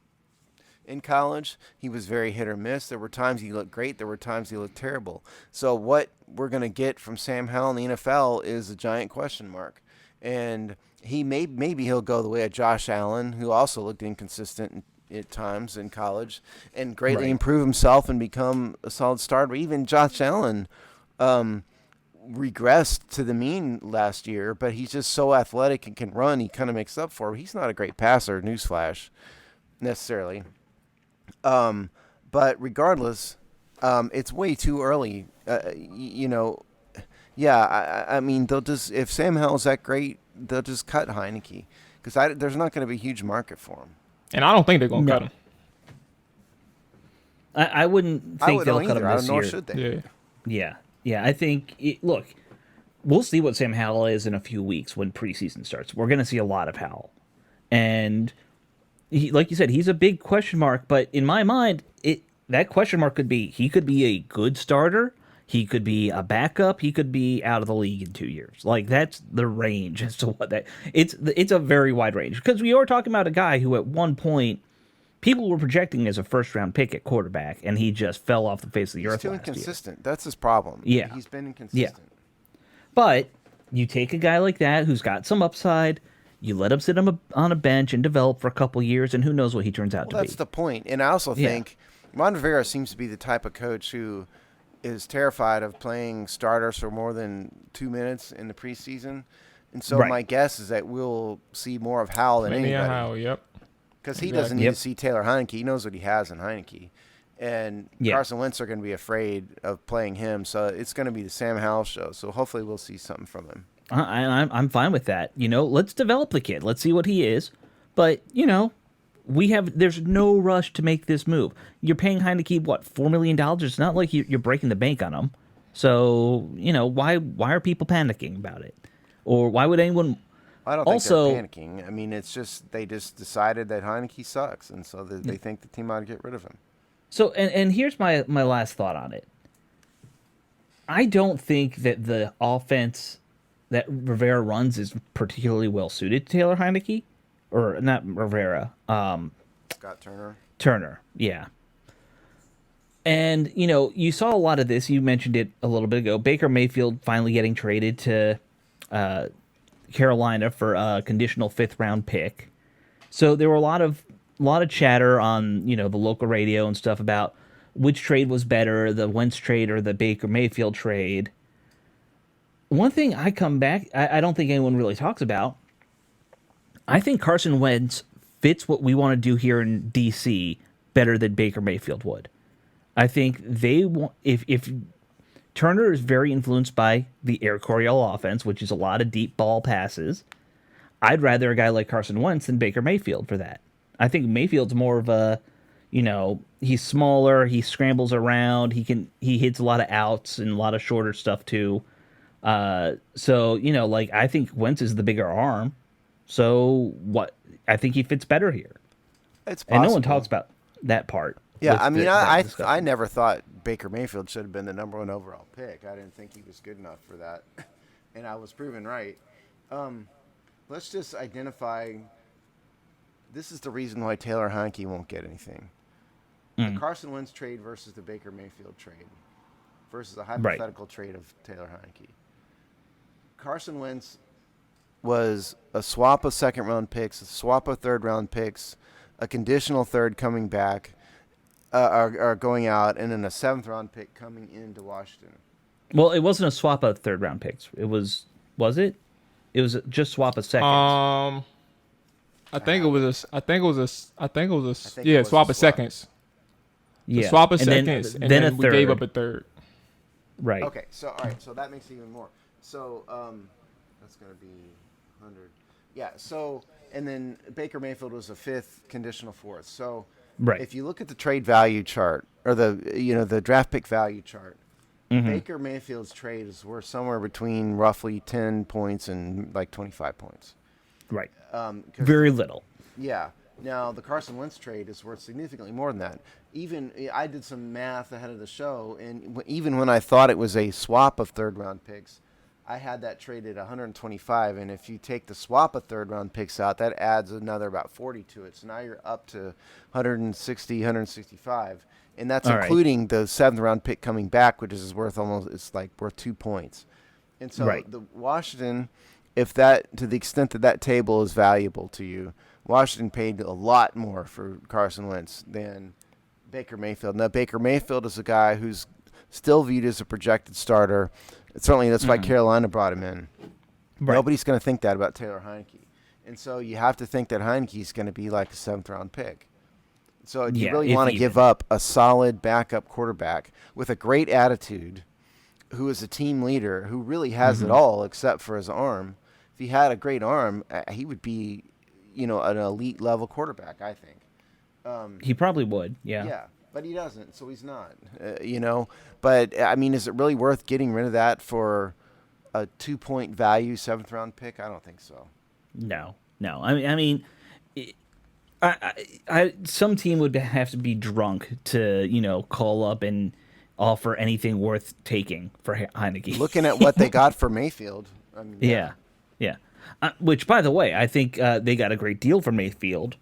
in college. He was very hit or miss. There were times he looked great. There were times he looked terrible. So what we're going to get from Sam Howell in the NFL is a giant question mark. And maybe he'll go the way of Josh Allen, who also looked inconsistent at times in college, and greatly improve himself and become a solid starter. Even Josh Allen regressed to the mean last year, but he's just so athletic and can run. He kind of makes up for it. He's not a great passer, newsflash, necessarily. But regardless, it's way too early. I mean, they'll just, if Sam Howell's that great, they'll just cut Heineke because there's not going to be a huge market for him. And I don't think they're going to cut him. I wouldn't think they'll cut him this nor year. should they. Yeah. I think, look, we'll see what Sam Howell is in a few weeks when preseason starts. We're going to see a lot of Howell. And like you said, he's a big question mark. But in my mind, that question mark he could be a good starter. He could be a backup. He could be out of the league in 2 years. Like, that's the range as to what that. It's a very wide range because we are talking about a guy who at one point people were projecting as a first-round pick at quarterback, and he just fell off the face of the earth. He's too last inconsistent. year. That's his problem. Yeah, he's been inconsistent. Yeah. But you take a guy like that who's got some upside, you let him sit on a bench and develop for a couple years, and who knows what he turns out to be. That's the point. And I also think Ron Rivera seems to be the type of coach who is terrified of playing starters for more than 2 minutes in the preseason. And so my guess is that we'll see more of Howell than anybody. Howell, yep. Because he doesn't need to see Taylor Heineke. He knows what he has in Heineke. And Carson Wentz are going to be afraid of playing him. So it's going to be the Sam Howell show. So hopefully we'll see something from him. I'm fine with that. Let's develop the kid. Let's see what he is. But, there's no rush to make this move. You're paying Heineke, what, $4 million? It's not like you're breaking the bank on him. So, why are people panicking about it? Or why would anyone... I don't think they're panicking. I mean, it's just they just decided that Heineke sucks, and so they think the team ought to get rid of him. So, and here's my last thought on it. I don't think that the offense that Rivera runs is particularly well suited to Taylor Heineke. Or not Rivera. Scott Turner. Turner, yeah. And, you saw a lot of this. You mentioned it a little bit ago. Baker Mayfield finally getting traded to Carolina for a conditional 5th-round pick. So there were a lot of chatter on, the local radio and stuff about which trade was better, the Wentz trade or the Baker Mayfield trade. One thing I don't think anyone really talks about, I think Carson Wentz fits what we want to do here in D.C. better than Baker Mayfield would. I think they want, if Turner is very influenced by the Air Coryell offense, which is a lot of deep ball passes, I'd rather a guy like Carson Wentz than Baker Mayfield for that. I think Mayfield's more of a, he's smaller, he scrambles around, he hits a lot of outs and a lot of shorter stuff too. I think Wentz is the bigger arm. So I think he fits better here. It's possible. And no one talks about that part. Yeah, I mean, I never thought Baker Mayfield should have been the number 1 overall pick. I didn't think he was good enough for that, and I was proven right. Let's just identify. This is the reason why Taylor Heineke won't get anything. The Carson Wentz trade versus the Baker Mayfield trade versus a hypothetical trade of Taylor Heineke. Carson Wentz was a swap of 2nd-round picks, a swap of 3rd-round picks, a conditional 3rd coming back, are going out, and then a 7th-round pick coming into Washington. Well, it wasn't a swap of 3rd-round picks. It was it? It was just swap of seconds. I think it was a swap of seconds. Yeah, swap of seconds, and then we gave up a 3rd. Right. Okay, so that makes it even more. So that's going to be 100. Yeah, so, and then Baker Mayfield was a 5th, conditional 4th. So Right. If you look at the trade value chart or the draft pick value chart, Baker Mayfield's trade is worth somewhere between roughly 10 points and like 25 points. Right. 'Cause Very little. Yeah. Now the Carson Wentz trade is worth significantly more than that. Even I did some math ahead of the show, and even when I thought it was a swap of third-round picks, I had that trade at 125. And if you take the swap of third-round picks out, that adds another about 40 to it. So now you're up to 160, 165, and that's All right. including the seventh-round pick coming back, which is worth it's like worth 2 points. And so Right. the Washington, if that to the extent that that table is valuable to you, Washington paid a lot more for Carson Wentz than Baker Mayfield. Now, Baker Mayfield is a guy who's still viewed as a projected starter. Certainly, that's why Carolina brought him in. Right. Nobody's going to think that about Taylor Heineke. And so you have to think that Heineke's going to be like a seventh-round pick. So do you Yeah, really if want to even. give up a solid backup quarterback with a great attitude, who is a team leader, who really has it all except for his arm? If he had a great arm, he would be, an elite level quarterback, I think. He probably would. Yeah. Yeah, but he doesn't, so he's not. But I mean, is it really worth getting rid of that for a 2-point value seventh-round pick? I don't think so. No. I mean, some team would have to be drunk to call up and offer anything worth taking for Heineke. Looking at what they got for Mayfield, I mean, Yeah. Which, by the way, I think they got a great deal for Mayfield.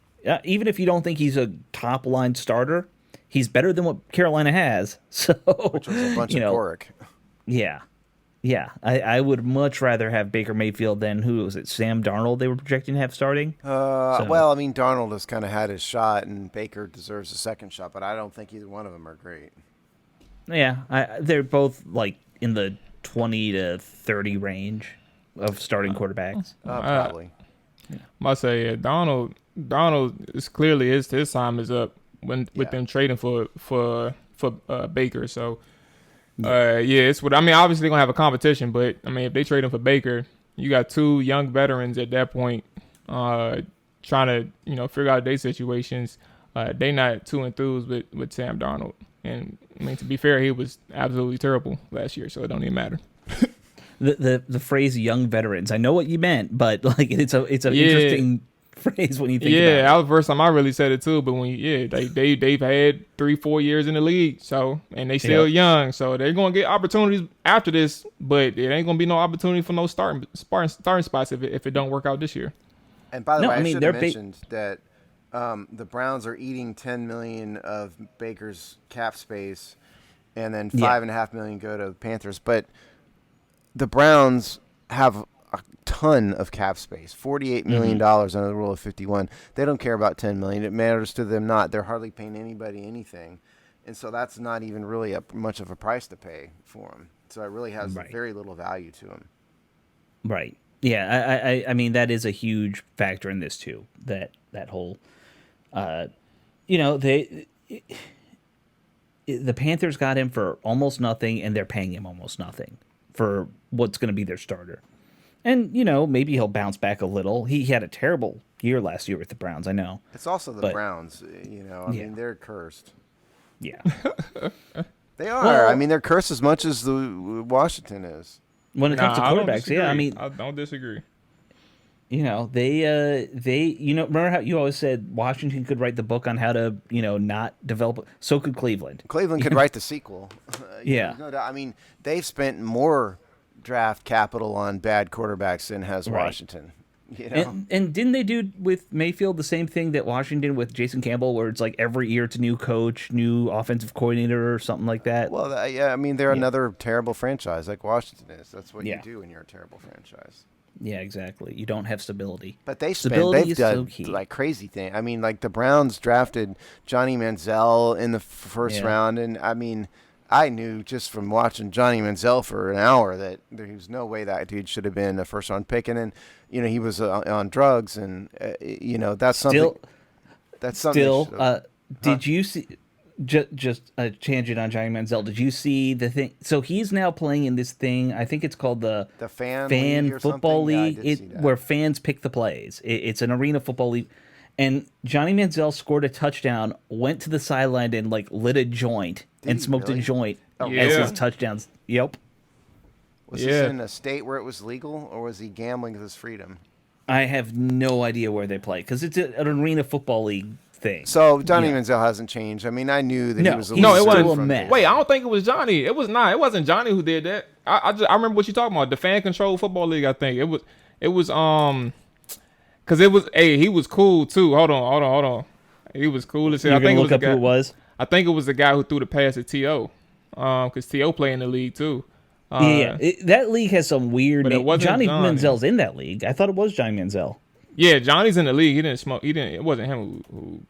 Even if you don't think he's a top line starter, he's better than what Carolina has. So, which was a bunch of pork. Yeah. I would much rather have Baker Mayfield than who was it? Sam Darnold they were projecting to have starting. Well, I mean, Darnold has kind of had his shot, and Baker deserves a second shot, but I don't think either one of them are great. Yeah, they're both like in the 20 to 30 range of starting quarterbacks. Probably. Must say, yeah, Donald is clearly his time is up with them trading for Baker. So, it's what I mean. Obviously, they're gonna have a competition, but I mean, if they trade him for Baker, you got two young veterans at that point, trying to figure out their situations. They not too enthused with Sam Darnold, and I mean, to be fair, he was absolutely terrible last year, so it don't even matter. The phrase "young veterans," I know what you meant, but like it's an interesting phrase when you think about it. That was the first time I really said it too. But they've had 3-4 years in the league, so and they still young, so they're gonna get opportunities after this, but it ain't gonna be no opportunity for no starting spots if it don't work out this year. And by the way, I should have mentioned that the Browns are eating $10 million of Baker's cap space, and then $5.5 million go to the Panthers, but the Browns have a ton of cap space, $48 million under the rule of 51. They don't care about $10 million. It matters to them not. They're hardly paying anybody anything. And so that's not even really much of a price to pay for them. So it really has very little value to them. Right. Yeah, I mean, that is a huge factor in this, too, that whole, the Panthers got him for almost nothing, and they're paying him almost nothing for what's going to be their starter. And, maybe he'll bounce back a little. He had a terrible year last year with the Browns, I know. It's also the Browns, I mean, they're cursed. Yeah. They are. Well, I mean, they're cursed as much as the Washington is. When it comes to quarterbacks, I mean, I don't disagree. They remember how you always said Washington could write the book on how to, not develop. So could Cleveland. Cleveland could write the sequel. Yeah. No doubt. I mean, they've spent more draft capital on bad quarterbacks than has Washington. And didn't they do with Mayfield the same thing that Washington with Jason Campbell, where it's like every year it's a new coach, new offensive coordinator, or something like that? Well, I mean, they're another terrible franchise like Washington is. That's what you do when you're a terrible franchise. Yeah, exactly. You don't have stability. But they've done like crazy thing. I mean, like the Browns drafted Johnny Manziel in the first round, and I mean, I knew just from watching Johnny Manziel for an hour that there was no way that dude should have been a first-round pick. And then, he was on drugs, and that's something. Did you see? Just a tangent on Johnny Manziel. Did you see the thing? So he's now playing in this thing. I think it's called the fan football league, where fans pick the plays. It's an arena football league, and Johnny Manziel scored a touchdown, went to the sideline and like lit a joint Did and he smoked really? a joint Oh, as yeah. his touchdowns. Yep. Was Yeah. this in a state where it was legal, or was he gambling with his freedom? I have no idea where they play because it's an arena football league thing. So Johnny Yeah. Manziel hasn't changed. I mean, I knew that No, he was a he's No, it loser wasn't. from a day mess. Wait, I one. don't think it was Johnny. It was not. It wasn't Johnny who did that. I remember what you talking about. The fan control football league. I think it was because it was. Hey, he was cool too. Hold on. He was cool as hell. You're I gonna think it was look the up guy. who it was. I think it was the guy who threw the pass at To. Because To play in the league too. Yeah, that league has some weird. but it wasn't Johnny Johnny. Manziel's in that league. I thought it was Johnny Manziel. Yeah, Johnny's in the league. He didn't smoke. He didn't. It wasn't him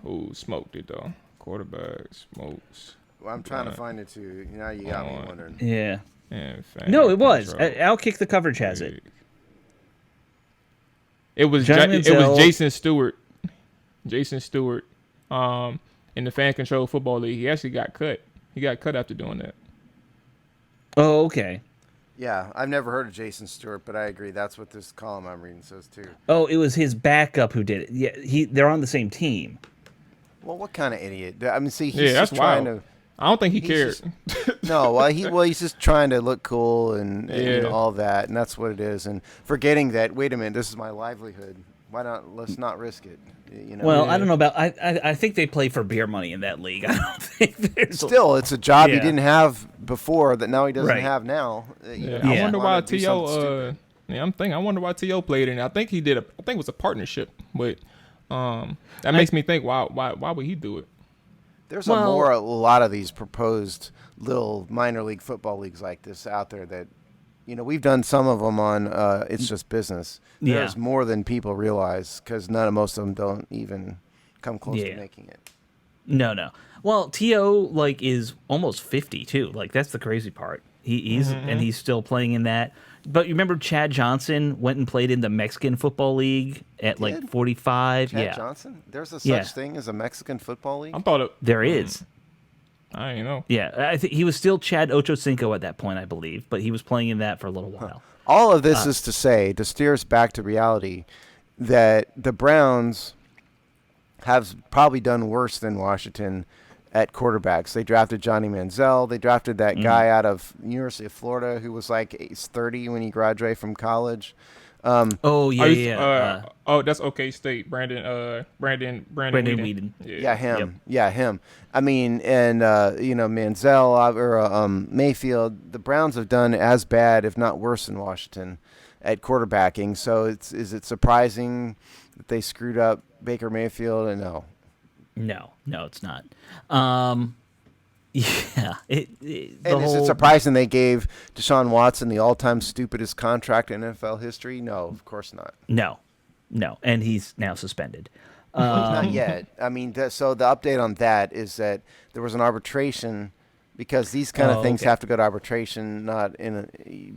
who smoked it though. Quarterback smokes. Well, I'm trying to find it too. Now you got me wondering. Yeah. And fan No, it was. control. Outkick the coverage has it. It was Johnny it Manziel- was Jason Stewart. Jason Stewart, in the fan control football league. He actually got cut. He got cut after doing that. Oh, okay. Yeah, I've never heard of Jason Stewart, but I agree. That's what this column I'm reading says too. Oh, it was his backup who did it. Yeah, they're on the same team. Well, what kind of idiot? I mean, see, he's Yeah, that's just trying wild. to. I don't think he He's cared. No, he's just trying to look cool and Yeah. all that, and that's what it is. And forgetting that, wait a minute, this is my livelihood. Why not? Let's not risk it. You know. Well, Yeah. I don't know about. I think they play for beer money in that league. I don't think there's. Still, it's a job he Yeah. didn't have before that now he doesn't Right. have now. Yeah. Yeah. I wonder why wanna do something To. stupid. I wonder why To played in it. I think he did. I think it was a partnership, but that makes me think why would he do it? There's Well- a lot of these proposed little minor league football leagues like this out there that, we've done some of them on It's Just Business. Yeah. There's more than people realize because most of them don't even come close Yeah. to making it. No. Well, To is almost 50 too. Like that's the crazy part. He's and he's still playing in that. But you remember Chad Johnson went and played in the Mexican Football League at like Did? 45. Chad Yeah, Johnson? There's a such Yeah. thing as a Mexican football league? I thought it. there is. I don't know. Yeah, I think he was still Chad Ochocinco at that point, I believe, but he was playing in that for a little while. All of this is to say, to steer us back to reality, that the Browns have probably done worse than Washington at quarterbacks. They drafted Johnny Manziel. They drafted that guy out of University of Florida who was like he's 30 when he graduated from college. Oh yeah, Are you- yeah. That's OK State. Brandon Brandon Weeden. Yeah, him. Yep. Yeah, him. I mean, and Manziel or Mayfield. The Browns have done as bad, if not worse, than Washington at quarterbacking. So is it surprising that they screwed up Baker Mayfield? And no. No, it's not. Yeah, And is it surprising they gave Deshaun Watson the all-time stupidest contract in NFL history? No, of course not. No, and he's now suspended. Not yet. I mean, so the update on that is that there was an arbitration because these kind of things okay. have to go to arbitration, not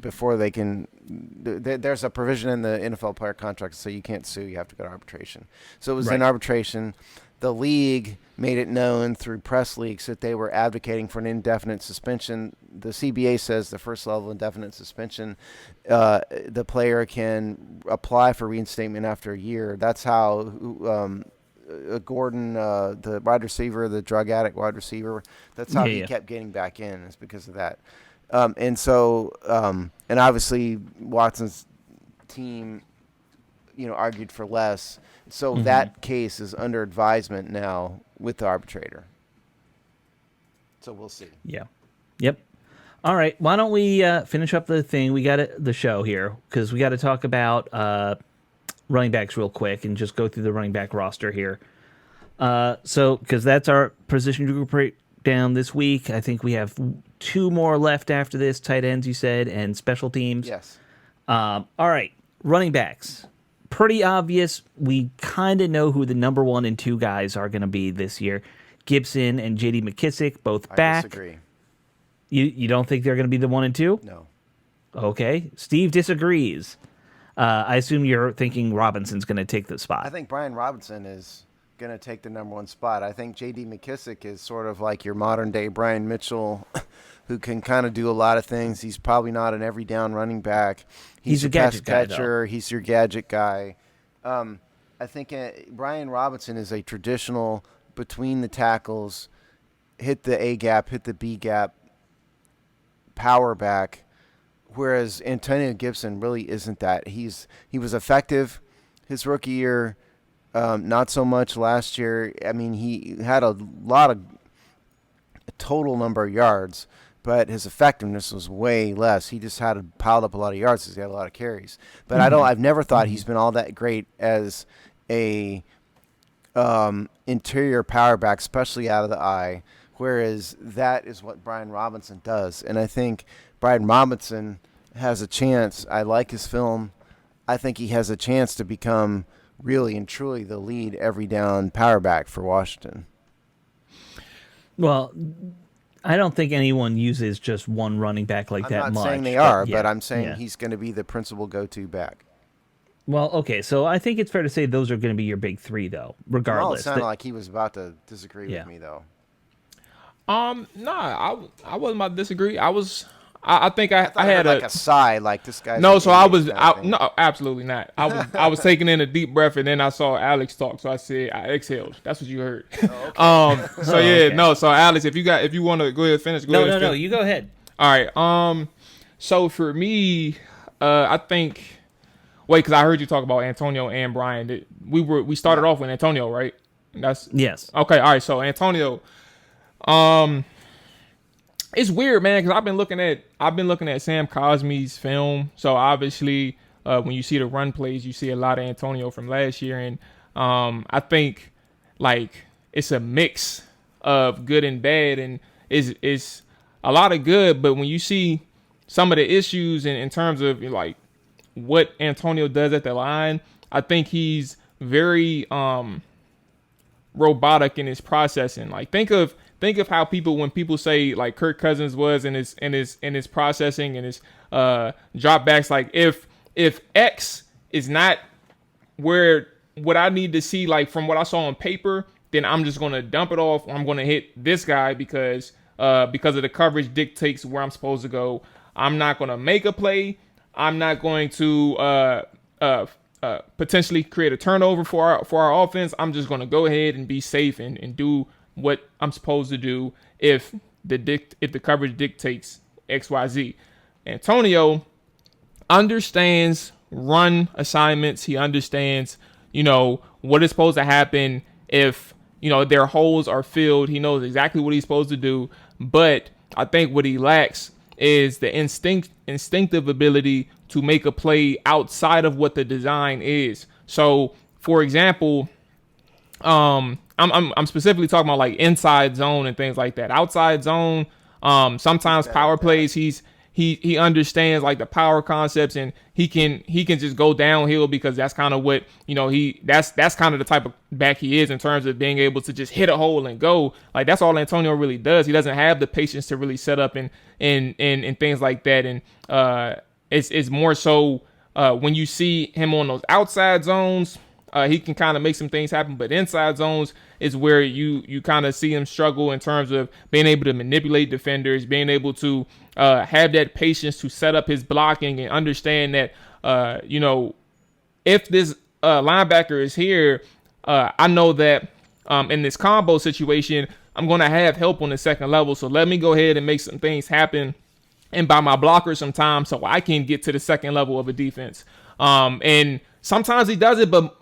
before they can. There's a provision in the NFL player contract, so you can't sue. You have to go to arbitration. So it was in Right. arbitration. The league made it known through press leaks that they were advocating for an indefinite suspension. The CBA says the first level indefinite suspension, the player can apply for reinstatement after a year. That's how Gordon, the wide receiver, the drug addict wide receiver, that's how he Yeah. kept getting back in. It's because of that. And obviously Watson's team, argued for less. So that case is under advisement now with the arbitrator. So we'll see. Yeah. Yep. All right. Why don't we finish up the thing? We got the show here because we got to talk about running backs real quick and just go through the running back roster here. So because that's our position group breakdown this week. I think we have 2 more left after this. Tight ends, you said, and special teams. Yes. All right. Running backs. Pretty obvious. We kind of know who the number 1 and 2 guys are going to be this year. Gibson and J.D. McKissick, both back. I disagree. You don't think they're going to be the 1 and 2? No. Okay. Steve disagrees. I assume you're thinking Robinson's going to take the spot. I think Brian Robinson is going to take the number 1 spot. I think J.D. McKissick is sort of like your modern-day Brian Mitchell, who can kind of do a lot of things. He's probably not an every down running back. He's your a gadget pass guy, catcher. He's your gadget guy. I think Brian Robinson is a traditional between the tackles, hit the A gap, hit the B gap, power back, whereas Antonio Gibson really isn't that. He was effective his rookie year, not so much last year. I mean, he had a total number of yards, but his effectiveness was way less. He just had piled up a lot of yards because he had a lot of carries. But I've never thought he's been all that great as a interior power back, especially out of the eye. Whereas that is what Brian Robinson does, and I think Brian Robinson has a chance. I like his film. I think he has a chance to become really and truly the lead every down power back for Washington. Well, I don't think anyone uses just one running back like that much. I'm not saying they are, but I'm saying he's going to be the principal go-to back. Well, okay, so I think it's fair to say those are going to be your big three, though, regardless. It sounded like he was about to disagree with me, though. Nah, I wasn't about to disagree. I think I had like a sigh, like this guy. No, so no, absolutely not. I was taking in a deep breath, and then I saw Alex talk, so I exhaled. That's what you heard. Oh, okay. So yeah, okay. No. So Alex, if you want to go ahead and finish, No, you go ahead. All right. So for me, I think. Wait, because I heard you talk about Antonio and Brian. We started off with Antonio, right? Yes. Okay. All right. So Antonio. It's weird, man, because I've been looking at Sam Cosmi's film. So obviously, when you see the run plays, you see a lot of Antonio from last year, and I think like it's a mix of good and bad, and it's a lot of good. But when you see some of the issues in terms of like what Antonio does at the line, I think he's very robotic in his processing. Like think of how when people say like Kirk Cousins was in his processing and his dropbacks, like if X is not where what I need to see, like from what I saw on paper, then I'm just gonna dump it off, or I'm gonna hit this guy because of the coverage dictates where I'm supposed to go. I'm not gonna make a play. I'm not going to potentially create a turnover for our offense. I'm just gonna go ahead and be safe and do what I'm supposed to do if the coverage dictates XYZ. Antonio understands run assignments. He understands, what is supposed to happen if, their holes are filled. He knows exactly what he's supposed to do. But I think what he lacks is the instinctive ability to make a play outside of what the design is. So, for example, I'm specifically talking about like inside zone and things like that. Outside zone, sometimes power plays, he understands like the power concepts, and he can just go downhill because that's kind of what that's kind of the type of back he is in terms of being able to just hit a hole and go. Like that's all Antonio really does. He doesn't have the patience to really set up and things like that. And it's more so when you see him on those outside zones. He can kind of make some things happen, but inside zones is where you kind of see him struggle in terms of being able to manipulate defenders, being able to have that patience to set up his blocking and understand that, if this linebacker is here, I know that in this combo situation, I'm going to have help on the second level. So let me go ahead and make some things happen and buy my blocker some time so I can get to the second level of a defense. And sometimes he does it, but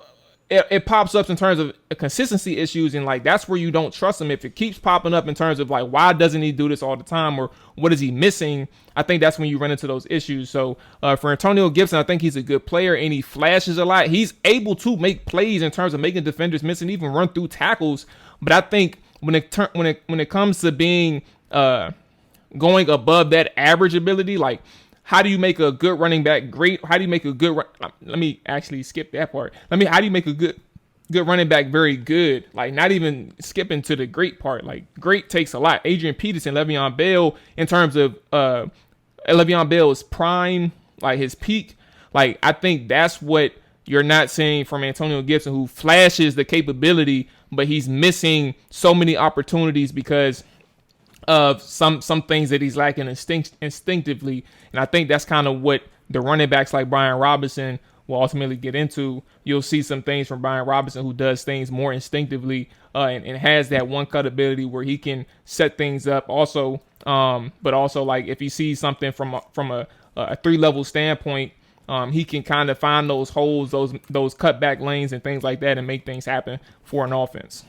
it pops up in terms of consistency issues, and like that's where you don't trust him. If it keeps popping up in terms of like why doesn't he do this all the time, or what is he missing, I think that's when you run into those issues. So for Antonio Gibson, I think he's a good player and he flashes a lot. He's able to make plays in terms of making defenders miss and even run through tackles. But I think when it comes to being going above that average ability, like how do you make a good running back great? How do you make a good let me actually skip that part. How do you make a good running back very good? Like not even skipping to the great part. Like great takes a lot. Adrian Peterson, Le'Veon Bell, in terms of Le'Veon Bell's prime, like his peak. Like I think that's what you're not seeing from Antonio Gibson, who flashes the capability, but he's missing so many opportunities because of some things that he's lacking instinctively. And I think that's kind of what the running backs like Brian Robinson we'll ultimately get into, you'll see some things from Brian Robinson who does things more instinctively and has that one cut ability where he can set things up. Also, but also like if he sees something from a 3-level standpoint, he can kind of find those holes, those cutback lanes and things like that, and make things happen for an offense.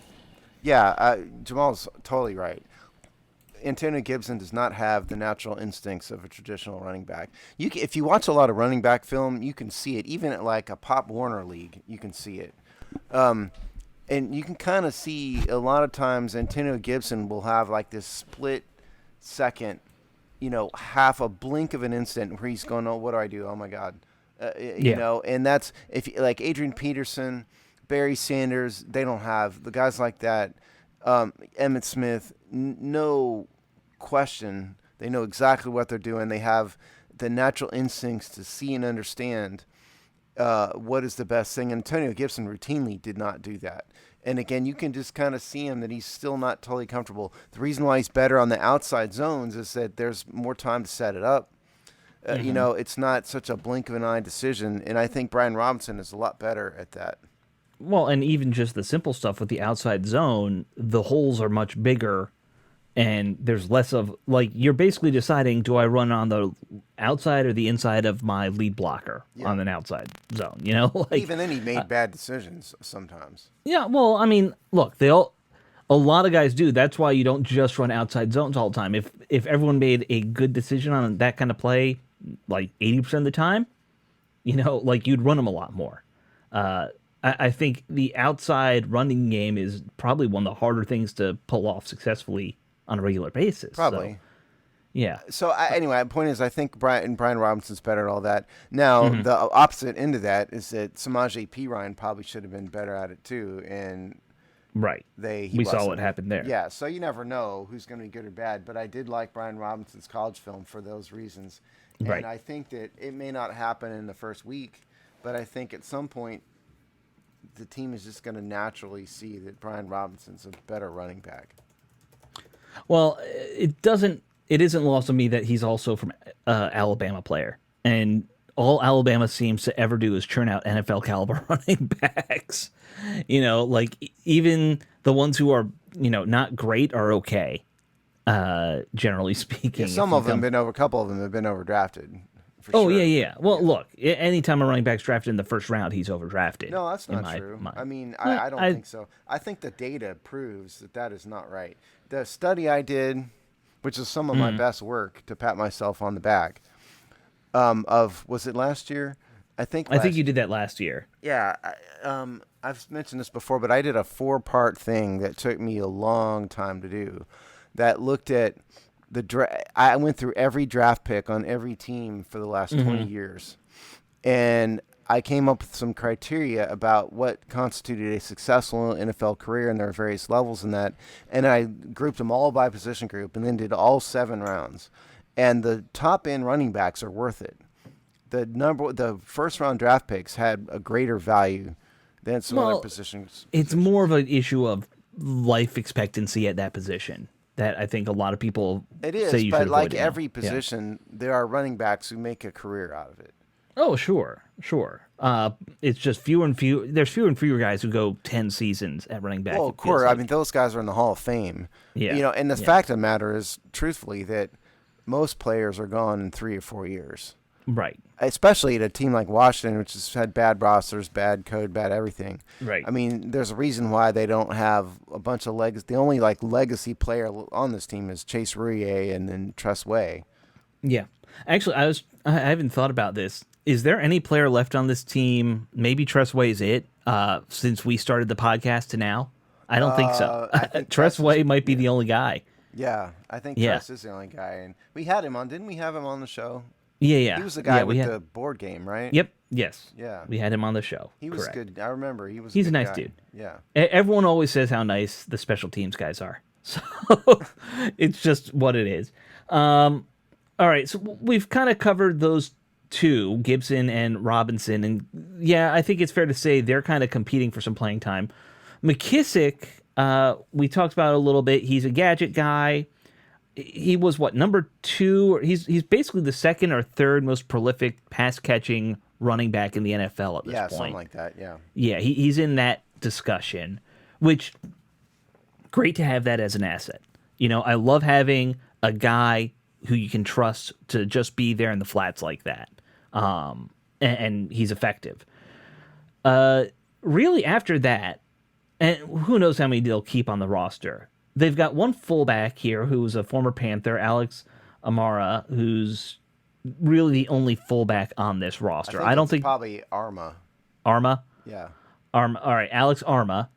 Yeah, Jamal's totally right. Antonio Gibson does not have the natural instincts of a traditional running back. If you watch a lot of running back film, you can see it. Even at like a Pop Warner league, you can see it. And you can kind of see a lot of times Antonio Gibson will have like this split second, half a blink of an instant where he's going, oh, what do I do? Oh, my God. And that's like Adrian Peterson, Barry Sanders, they don't have the guys like that. Emmitt Smith, no question. They know exactly what they're doing. They have the natural instincts to see and understand what is the best thing. Antonio Gibson routinely did not do that. And again, you can just kind of see him that he's still not totally comfortable. The reason why he's better on the outside zones is that there's more time to set it up. It's not such a blink of an eye decision. And I think Brian Robinson is a lot better at that. Well, and even just the simple stuff with the outside zone, the holes are much bigger, and there's less of, like, you're basically deciding, do I run on the outside or the inside of my lead blocker on an outside zone, Like, even then he made bad decisions sometimes. Yeah, well, I mean, look, a lot of guys do. That's why you don't just run outside zones all the time. If everyone made a good decision on that kind of play, like 80% of the time, like you'd run them a lot more. I think the outside running game is probably one of the harder things to pull off successfully on a regular basis. Probably. So, yeah. So anyway, the point is I think Brian Robinson's better at all that. Now, the opposite end of that is that Samaje Perine probably should have been better at it too. And right. We saw what happened there. Yeah, so you never know who's going to be good or bad. But I did like Brian Robinson's college film for those reasons. And right. I think that it may not happen in the first week, but I think at some point the team is just going to naturally see that Brian Robinson's a better running back. Well, it isn't lost on me that he's also from Alabama player, and all Alabama seems to ever do is churn out NFL caliber running backs. Like even the ones who are not great are okay. Generally speaking, Yeah, a couple of them have been overdrafted. Oh, sure. Yeah. Well, look, anytime a running back's drafted in the first round, he's overdrafted. No, that's not true. I mean, I don't think so. I think the data proves that is not right. The study I did, which is some of my best work to pat myself on the back, was it last year? I think you did that last year. Yeah. I've mentioned this before, but I did a 4-part thing that took me a long time to do that looked at I went through every draft pick on every team for the last 20 years. And I came up with some criteria about what constituted a successful NFL career, and there are various levels in that. And I grouped them all by position group and then did all 7 rounds. And the top end running backs are worth it. The first round draft picks had a greater value than some other positions. It's more of an issue of life expectancy at that position that I think a lot of people say you should avoid. But like every position, there are running backs who make a career out of it. Oh, sure. It's just fewer and fewer. There's fewer and fewer guys who go 10 seasons at running back. Well, of course. Like. I mean, those guys are in the Hall of Fame. Yeah. And the fact of the matter is, truthfully, that most players are gone in 3 or 4 years. Right. Especially at a team like Washington, which has had bad rosters, bad code, bad everything. Right. I mean, there's a reason why they don't have a bunch of legacy. The only legacy player on this team is Chase Roullier and then Tress Way. Yeah. Actually, I haven't thought about this. Is there any player left on this team? Maybe Tress Way is it. Since we started the podcast to now, I don't think so. Tress Way might be the only guy. Yeah, I think Tress is the only guy, and we had him on. Didn't we have him on the show? Yeah. He was the guy with the board game, right? Yep. Yes. Yeah. We had him on the show. He was good. I remember. He's a nice dude. Yeah. Everyone always says how nice the special teams guys are. So it's just what it is. All right. So we've kind of covered those two, Gibson and Robinson. And yeah, I think it's fair to say they're kind of competing for some playing time. McKissick, we talked about it a little bit. He's a gadget guy. He was number 2? He's basically the second or third most prolific pass catching running back in the NFL at this Yeah, point. something like that. Yeah. Yeah, he's in that discussion, which great to have that as an asset. You know, I love having a guy who you can trust to just be there in the flats like that, and he's effective. Really, after that, and who knows how many they'll keep on the roster. They've got one fullback here who's a former Panther, Alex Amara, who's really the only fullback on this roster. I don't it's think probably Arma. Arma. Yeah. Arma. All right, Alex Arma.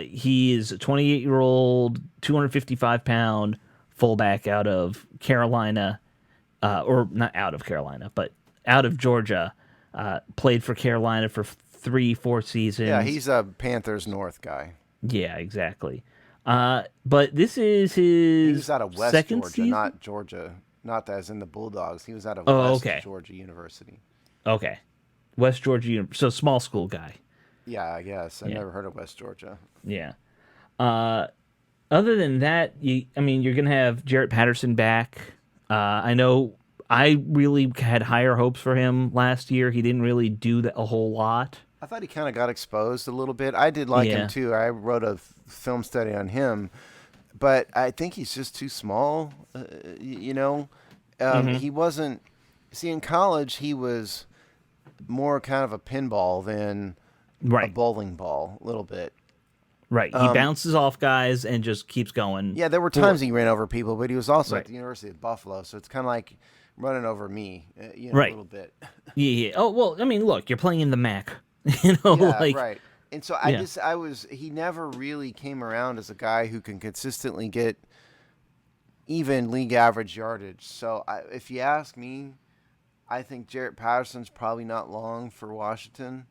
He is a 28-year-old, 255-pound fullback out of Carolina, or not out of Carolina, but out of Georgia. Played for Carolina for 3-4 seasons. Yeah, he's a Panthers North guy. Yeah, exactly. But this is He his was out of West second Georgia, season? not Georgia. Not as in the Bulldogs. He was out of Oh, West okay. Georgia University. Okay. West Georgia, so small school guy. Yeah, I guess. I never heard of West Georgia. Yeah. Other than that, you're gonna have Jarrett Patterson back. I know I really had higher hopes for him last year. He didn't really do a whole lot. I thought he kind of got exposed a little bit. I did like Yeah. him too. I wrote a film study on him, but I think he's just too small. He wasn't. See, in college, he was more kind of a pinball than a Right. bowling ball, a little bit. Right. He bounces off guys and just keeps going. Yeah, there were times he ran over people, but he was also Right. at the University of Buffalo, so it's kind of like running over me, Right. a little bit. Yeah. Oh well, I mean, look, you're playing in the MAC. You know, Yeah, like right. And so Yeah. he never really came around as a guy who can consistently get even league average yardage. So if you ask me, I think Jarrett Patterson's probably not long for Washington.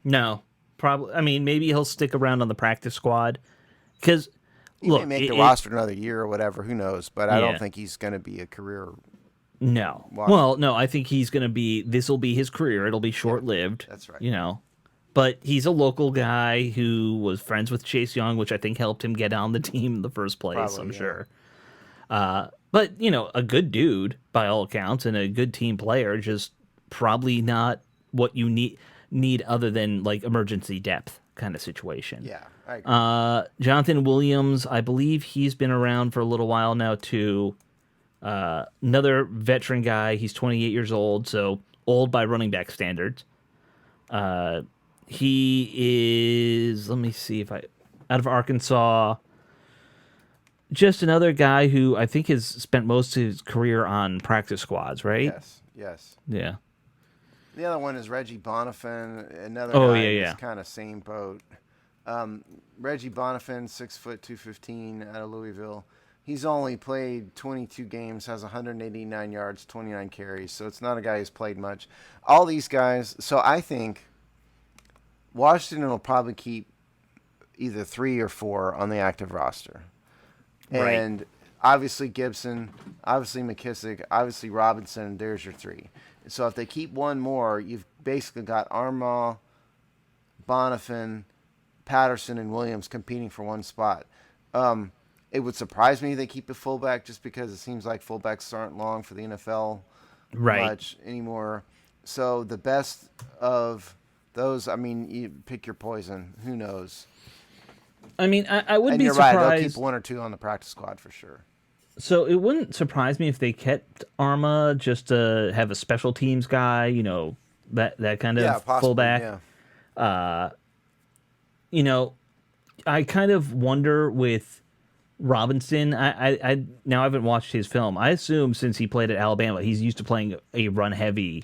no, probably. I mean, maybe he'll stick around on the practice squad because He look, may make the roster another year or whatever. Who knows? But I Yeah. don't think he's going to be a career. No. Washington. Well, no, I think he's going to be, this will be his career. It'll be short lived. That's right. You know, but he's a local guy who was friends with Chase Young, which I think helped him get on the team in the first place, Probably, I'm yeah. sure. But, a good dude by all accounts and a good team player, just probably not what you need other than like emergency depth kind of situation. Yeah, I agree. Jonathan Williams, I believe he's been around for a little while now too. Another veteran guy. He's 28 years old, so old by running back standards. He is, let me see if out of Arkansas. Just another guy who I think has spent most of his career on practice squads, right? Yes. Yeah. The other one is Reggie Bonifant, another Oh, guy yeah. that's kind of same boat. Reggie Bonifant, 6', 215, out of Louisville. He's only played 22 games, has 189 yards, 29 carries, so it's not a guy who's played much. All these guys, so I think Washington will probably keep either 3 or 4 on the active roster. Right. And obviously Gibson, obviously McKissick, obviously Robinson, there's your 3. So if they keep one more, you've basically got Armah, Bonifant, Patterson, and Williams competing for one spot. It would surprise me if they keep the fullback just because it seems like fullbacks aren't long for the NFL Right. much anymore. So the best of those, I mean, you pick your poison. Who knows? I mean, I would And be you're right. They'll surprised. keep 1 or 2 on the practice squad for sure. So it wouldn't surprise me if they kept Arma just to have a special teams guy, that kind of Yeah, possibly. fullback. Yeah. I kind of wonder with Robinson. I now haven't watched his film. I assume since he played at Alabama, he's used to playing a run heavy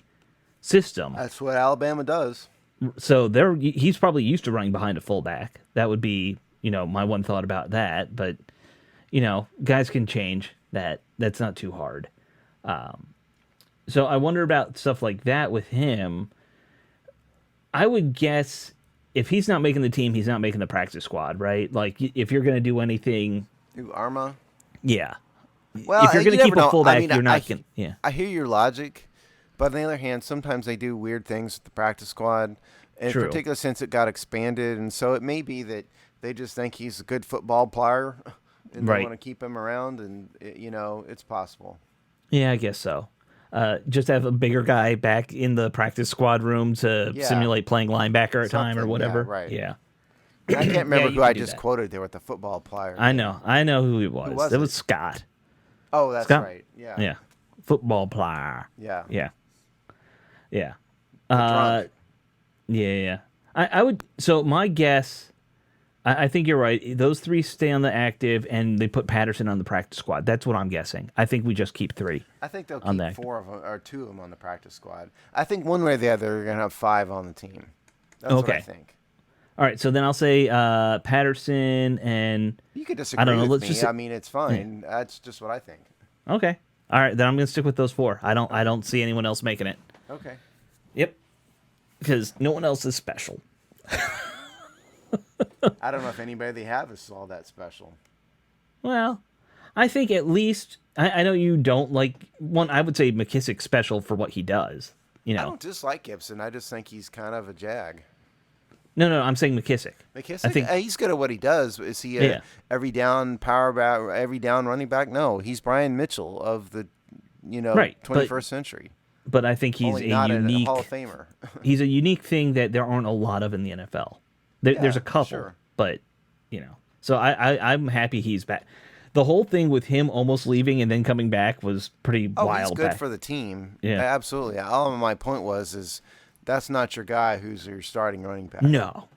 system. That's what Alabama does. So he's probably used to running behind a fullback. That would be, my one thought about that. But, guys can change that. That's not too hard. So I wonder about stuff like that with him. I would guess if he's not making the team, he's not making the practice squad, right? Like if you're going to do anything, Who, Armah? yeah. Well, if you're going to never keep a know. fullback, I mean, you're not going to, yeah. I hear your logic, but on the other hand, sometimes they do weird things with the practice squad. In True. particular, since it got expanded, and so it may be that they just think he's a good football player, and Right. they want to keep him around, and it's possible. Yeah, I guess so. Just have a bigger guy back in the practice squad room to Yeah. simulate playing linebacker at time or Something, yeah, whatever. right. Yeah. I can't remember you who can I do just that. quoted there with the football player. I know who he was. was it it? was Scott. Oh, that's Scott? right. Yeah. Yeah. Football player. Yeah. Yeah. Yeah. Drunk. Yeah. I would. So my guess, I think you're right. Those three stay on the active, and they put Patterson on the practice squad. That's what I'm guessing. I think we just keep three. I think they'll on keep that. 4 of them or 2 of them on the practice squad. I think one way or the other they're gonna have 5 on the team. That's what I Okay. think. All right. So then I'll say Patterson and You could disagree don't know, with let's me. just say- I mean, it's fine. That's just what I think. okay. All right. Then I'm gonna stick with those 4. I don't see anyone else making it. Okay. Yep. Because no one else is special. I don't know if anybody they have is all that special. Well, I think at least I know you don't like one. I would say McKissick's special for what he does. You I know, don't dislike Gibson. I just think he's kind of a jag. no, I'm saying McKissick. McKissick, I think he's good at what he does. Is he Yeah. every down power back, every down running back? No, he's Brian Mitchell of the, Right, but 21st century. but I think he's Only a not unique. a Hall of Famer. He's a unique thing that there aren't a lot of in the NFL. There's a Yeah, couple, sure. but So I'm happy he's back. The whole thing with him almost leaving and then coming back was pretty Oh, wild. he's good back. for the team. Yeah. Absolutely. All my point is that's not your guy who's your starting running back. No.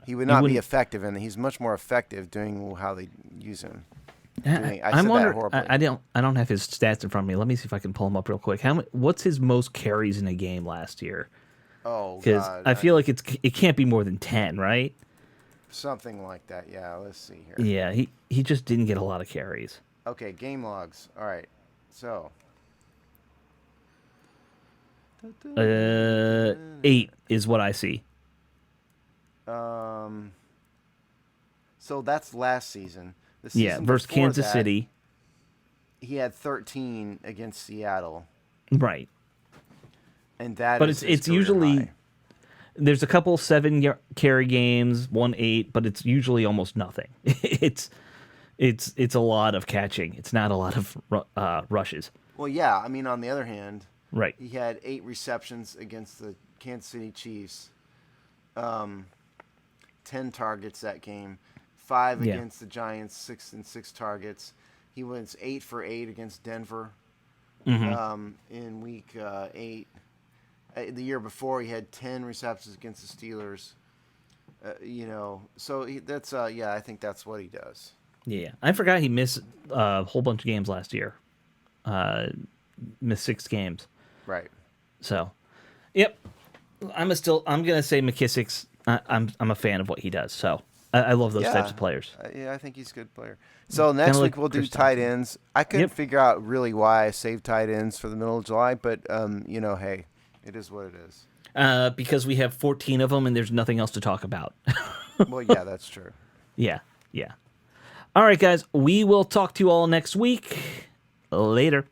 He would not be wouldn't- effective, and he's much more effective doing how they use him. I I'm said that wondering. horribly. I don't have his stats in front of me. Let me see if I can pull him up real quick. What's his most carries in a game last year? Oh, Because God. I feel like it can't be more than 10, right? Something like that. Yeah, let's see here. Yeah, he just didn't get a lot of carries. Okay, game logs. All right. So. 8 is what I see. So that's last season. The Yeah, season versus before Kansas that, City. He had 13 against Seattle, Right. and that. But is it's his career usually high. there's a couple 7 carry games, 1 8, but it's usually almost nothing. it's a lot of catching. It's not a lot of rushes. Well, yeah. I mean, on the other hand, Right. he had 8 receptions against the Kansas City Chiefs. 10 targets that game. 5 Yeah. against the Giants. 6 targets. He went 8 for 8 against Denver. In week 8. The year before, he had 10 receptions against the Steelers. So that's I think that's what he does. Yeah, I forgot he missed a whole bunch of games last year. Missed 6 games. Right. So, yep. I'm gonna say McKissick's. I'm a fan of what he does. So I love those types of players. I think he's a good player. So next like week we'll do Chris tight Thompson. ends. I couldn't Yep. figure out really why I saved tight ends for the middle of July, but hey, it is what it is. Because we have 14 of them and there's nothing else to talk about. Well, yeah, that's true. Yeah. All right, guys. We will talk to you all next week. Later.